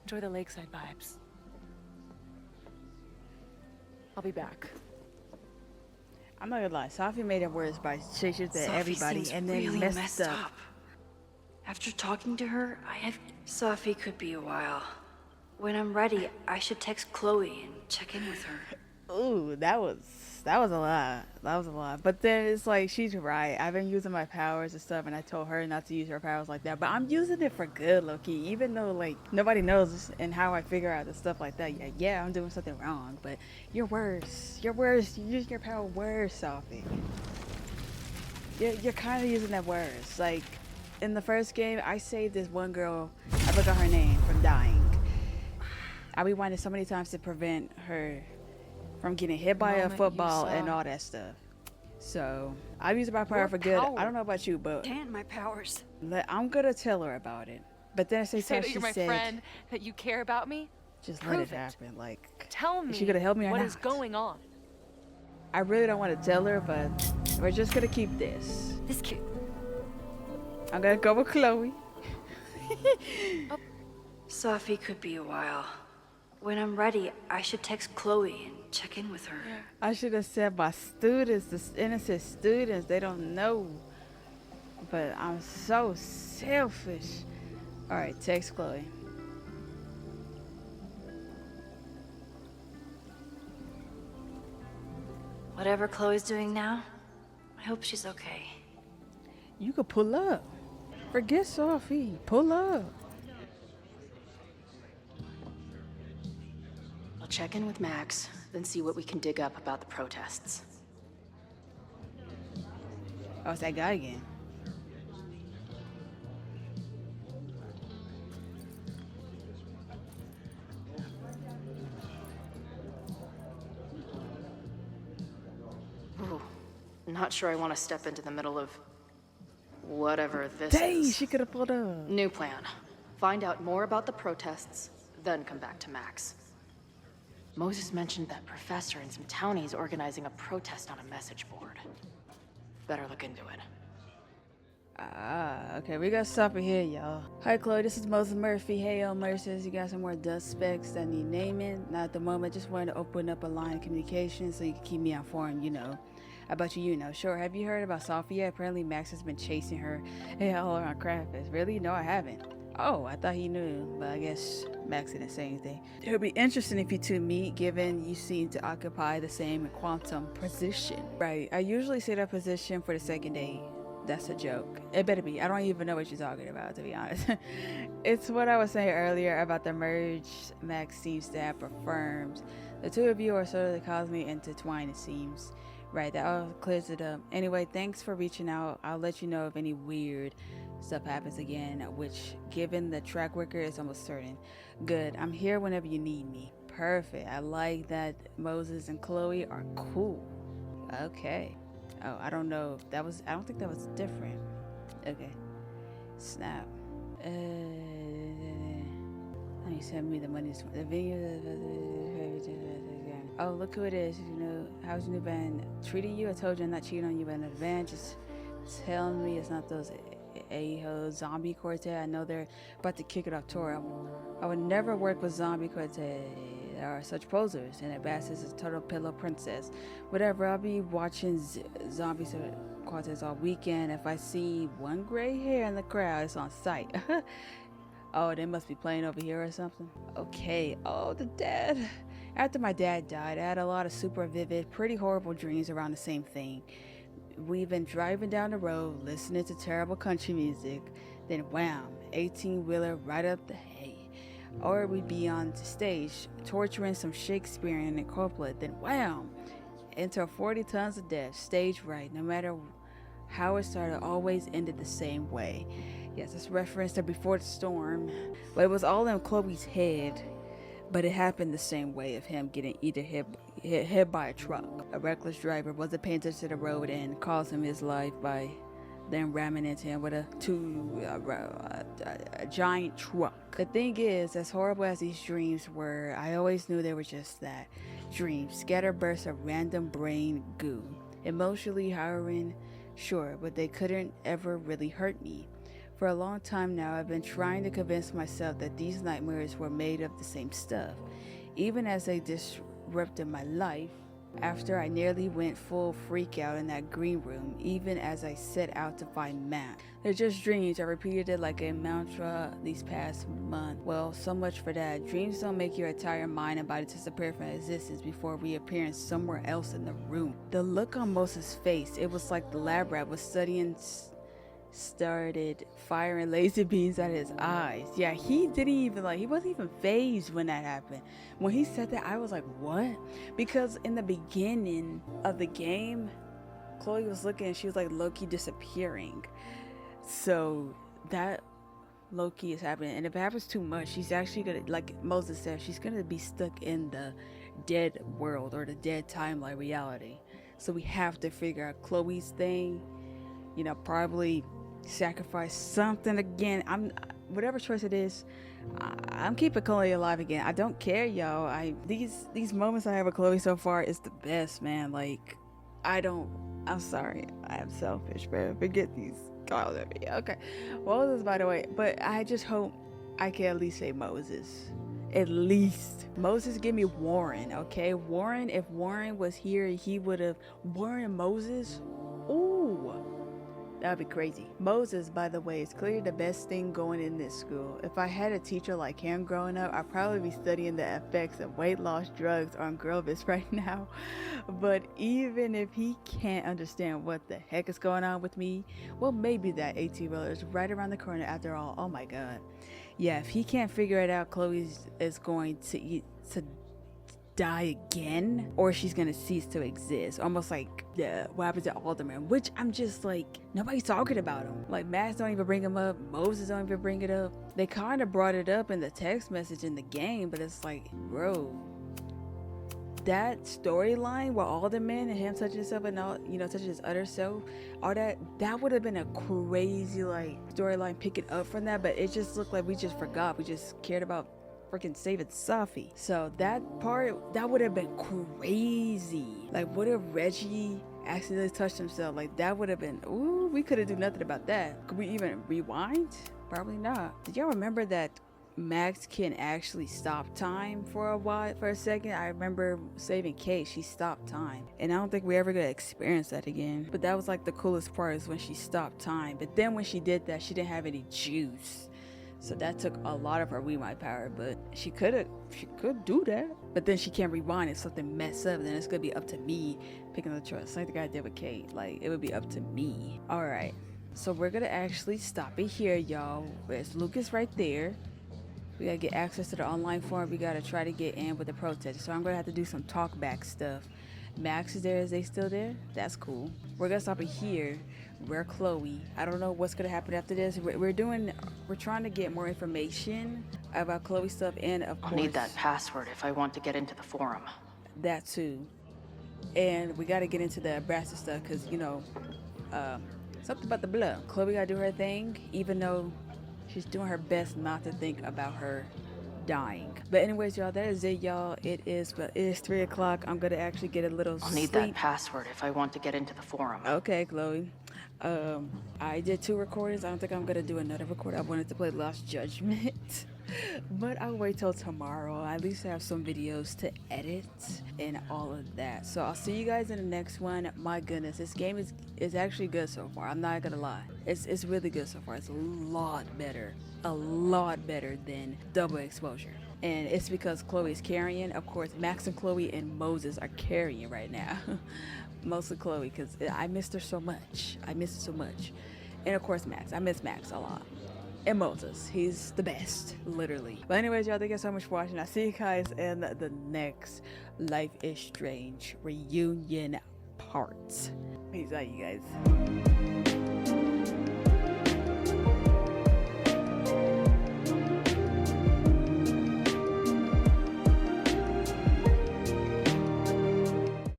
Enjoy the lakeside vibes. I'll be back. I'm not gonna lie, Sophie made it worse by chasing to everybody and then really messed up. After talking to her, Sophie could be a while. When I'm ready, I should text Chloe and check in with her. Ooh, that was a lot. That was a lot. But then it's like, she's right. I've been using my powers and stuff, and I told her not to use her powers like that. But I'm using it for good, low-key. Even though, like, nobody knows and how I figure out the stuff like that. Yeah, I'm doing something wrong. But you're worse. You're worse. You use your power worse, Sophie. You're kind of using that worse. Like, in the first game, I saved this one girl, I forgot her name, from dying. I rewinded so many times to prevent her from getting hit by a football and all that stuff. So I'm using my power for good. I don't know about you, but and my powers. I'm gonna tell her about it. But then at the You same say time, that she you're my said, friend, that you care about me? just Prove let it it. happen. Like, Tell me is she gonna help me or what not? is going on. I really don't want to tell her, but we're just gonna keep this. This kid. I'm gonna go with Chloe. Sophie could be a while. When I'm ready, I should text Chloe and check in with her. I should have said my students, the innocent students, they don't know. But I'm so selfish. Alright, text Chloe. Whatever Chloe's doing now, I hope she's okay. You could pull up. Forget Sophie. Pull up. I'll check in with Max, then see what we can dig up about the protests. Oh, it's that guy again. Ooh, not sure I want to step into the middle of whatever this Dang, is. she could have pulled up. New plan. Find out more about the protests, then come back to Max. Moses mentioned that professor and some townies organizing a protest on a message board. Better look into it. Ah, okay, we gotta stop it here, y'all. Hi, Chloe, this is Moses Murphy. Hey, Elmer says you got some more dust specs that need naming. Not at the moment, just wanted to open up a line of communication so you can keep me informed, you know. About you know. Sure, have you heard about Sophie yet? Apparently Max has been chasing her all around Krampus. Really? No, I haven't. Oh, I thought he knew, but I guess Max didn't say anything. It would be interesting if you two meet, given you seem to occupy the same quantum position. Right, I usually say that position for the second date. That's a joke. It better be. I don't even know what you're talking about, to be honest. It's what I was saying earlier about the merge Max seems to have affirmed. The two of you are sort of the cosmic intertwined, it seems. Right, that all clears it up. Anyway, thanks for reaching out. I'll let you know if any weird stuff happens again, which, given the track record, is almost certain. Good, I'm here whenever you need me. Perfect, I like that Moses and Chloe are cool. Okay. Oh, I don't know if that was, I don't think that was different. Okay. Snap. Let me send me the money. The video. Oh, look who it is. You know, how's your new band treating you? I told you I'm not cheating on you in advance. Just telling me it's not those a-ho zombie quartet. I know they're about to kick it off tour. I would never work with zombie quartet. There are such posers, and at best is a total pillow princess. Whatever, I'll be watching zombie quartets all weekend. If I see one gray hair in the crowd, it's on sight. Oh, they must be playing over here or something. Okay. Oh, the dad. After my dad died, I had a lot of super vivid, pretty horrible dreams around the same thing. We've been driving down the road, listening to terrible country music, then wham, 18-wheeler right up the hay. Or we'd be on stage, torturing some Shakespearean and Couplet, then wham, into 40 tons of death, stage right, no matter how it started, always ended the same way. Yes, it's reference to Before the Storm, but it was all in Chloe's head. But it happened the same way of him getting either hit by a truck. A reckless driver wasn't paying attention to the road and caused him his life by then ramming into him with a giant truck. The thing is, as horrible as these dreams were, I always knew they were just that. Dreams, scattered bursts of random brain goo. Emotionally harrowing, sure, but they couldn't ever really hurt me. For a long time now, I've been trying to convince myself that these nightmares were made of the same stuff. Even as they disrupted my life, after I nearly went full freak out in that green room, even as I set out to find Matt. They're just dreams. I repeated it like a mantra these past months. Well, so much for that. Dreams don't make your entire mind and body disappear from existence before reappearing somewhere else in the room. The look on Moses' face, it was like the lab rat was studying started firing laser beams out of his eyes. Yeah, he didn't even he wasn't even fazed when that happened. When he said that, I was like, what? Because in the beginning of the game, Chloe was looking and she was like low-key disappearing. So that low-key is happening. And if it happens too much, she's actually gonna, like Moses said, she's gonna be stuck in the dead world or the dead timeline reality. So we have to figure out Chloe's thing, you know, probably sacrifice something again. Whatever choice it is, I'm keeping Chloe alive again. I don't care, y'all. These moments I have with Chloe so far is the best, man. Like, I'm sorry, I am selfish, man. Forget these calls every year. Okay, Moses, by the way, but I just hope I can at least say Moses At least. Moses, give me Warren, okay? Warren, if Warren was here, he would have... Warren Moses? Ooh. That'd be crazy. Moses, by the way, is clearly the best thing going in this school. If I had a teacher like him growing up, I'd probably be studying the effects of weight loss drugs on Grovis right now. But even if he can't understand what the heck is going on with me, well, maybe that 18-wheeler is right around the corner after all. Oh my god. Yeah, if he can't figure it out, Chloe is going to die again, or she's gonna cease to exist, almost like what happens to Alderman, which I'm just like, nobody's talking about him. Like, Max don't even bring him up, Moses don't even bring it up. They kind of brought it up in the text message in the game, but it's like, bro, that storyline where Alderman and him touching himself and all, you know, touching his other self, all that would have been a crazy like storyline picking up from that, but it just looked like we just forgot. We just cared about freaking saving Safi. So that part, that would have been crazy. Like, what if Reggie accidentally touched himself? Like, that would have been, ooh, we couldn't do nothing about that. Could we even rewind? Probably not. Did y'all remember that Max can actually stop time for a second? I remember saving Kate, she stopped time, and I don't think we're ever gonna experience that again. But that was like the coolest part, is when she stopped time. But then when she did that, she didn't have any juice, so that took a lot of her rewind power. But she could do that, but then she can't rewind. If something mess up, then it's gonna be up to me picking the choice, like the guy did with Kate. Like, it would be up to me. All right, so we're gonna actually stop it here, y'all. There's Lucas right there. We gotta get access to the online forum. We gotta try to get in with the protesters. So I'm gonna have to do some talk back stuff. Max is there. Is they still there? That's cool. We're gonna stop it here. We're Chloe. I don't know what's gonna happen after this. We're trying to get more information about Chloe stuff, and of course, I'll need that password if I want to get into the forum. That too. And we gotta get into the Abraxas stuff, because, you know, something about the blood. Chloe gotta do her thing, even though she's doing her best not to think about her dying. But anyways, y'all, that is it, y'all. It is 3 o'clock. I'm gonna actually get a little I'll need that password if I want to get into the forum. Okay, Chloe. I did 2 recordings. I don't think I'm gonna do another record. I wanted to play Lost Judgment. But I'll wait till tomorrow. I at least have some videos to edit and all of that. So I'll see you guys in the next one. My goodness, this game is actually good so far. I'm not gonna lie. It's really good so far. It's a lot better than Double Exposure. And it's because Chloe is carrying. Of course, Max and Chloe and Moses are carrying right now. Mostly Chloe, because I missed her so much. And of course, Max. I miss Max a lot. And Moses, he's the best, literally. But anyways, y'all, thank you so much for watching. I'll see you guys in the next Life is Strange reunion part. Peace out, you guys.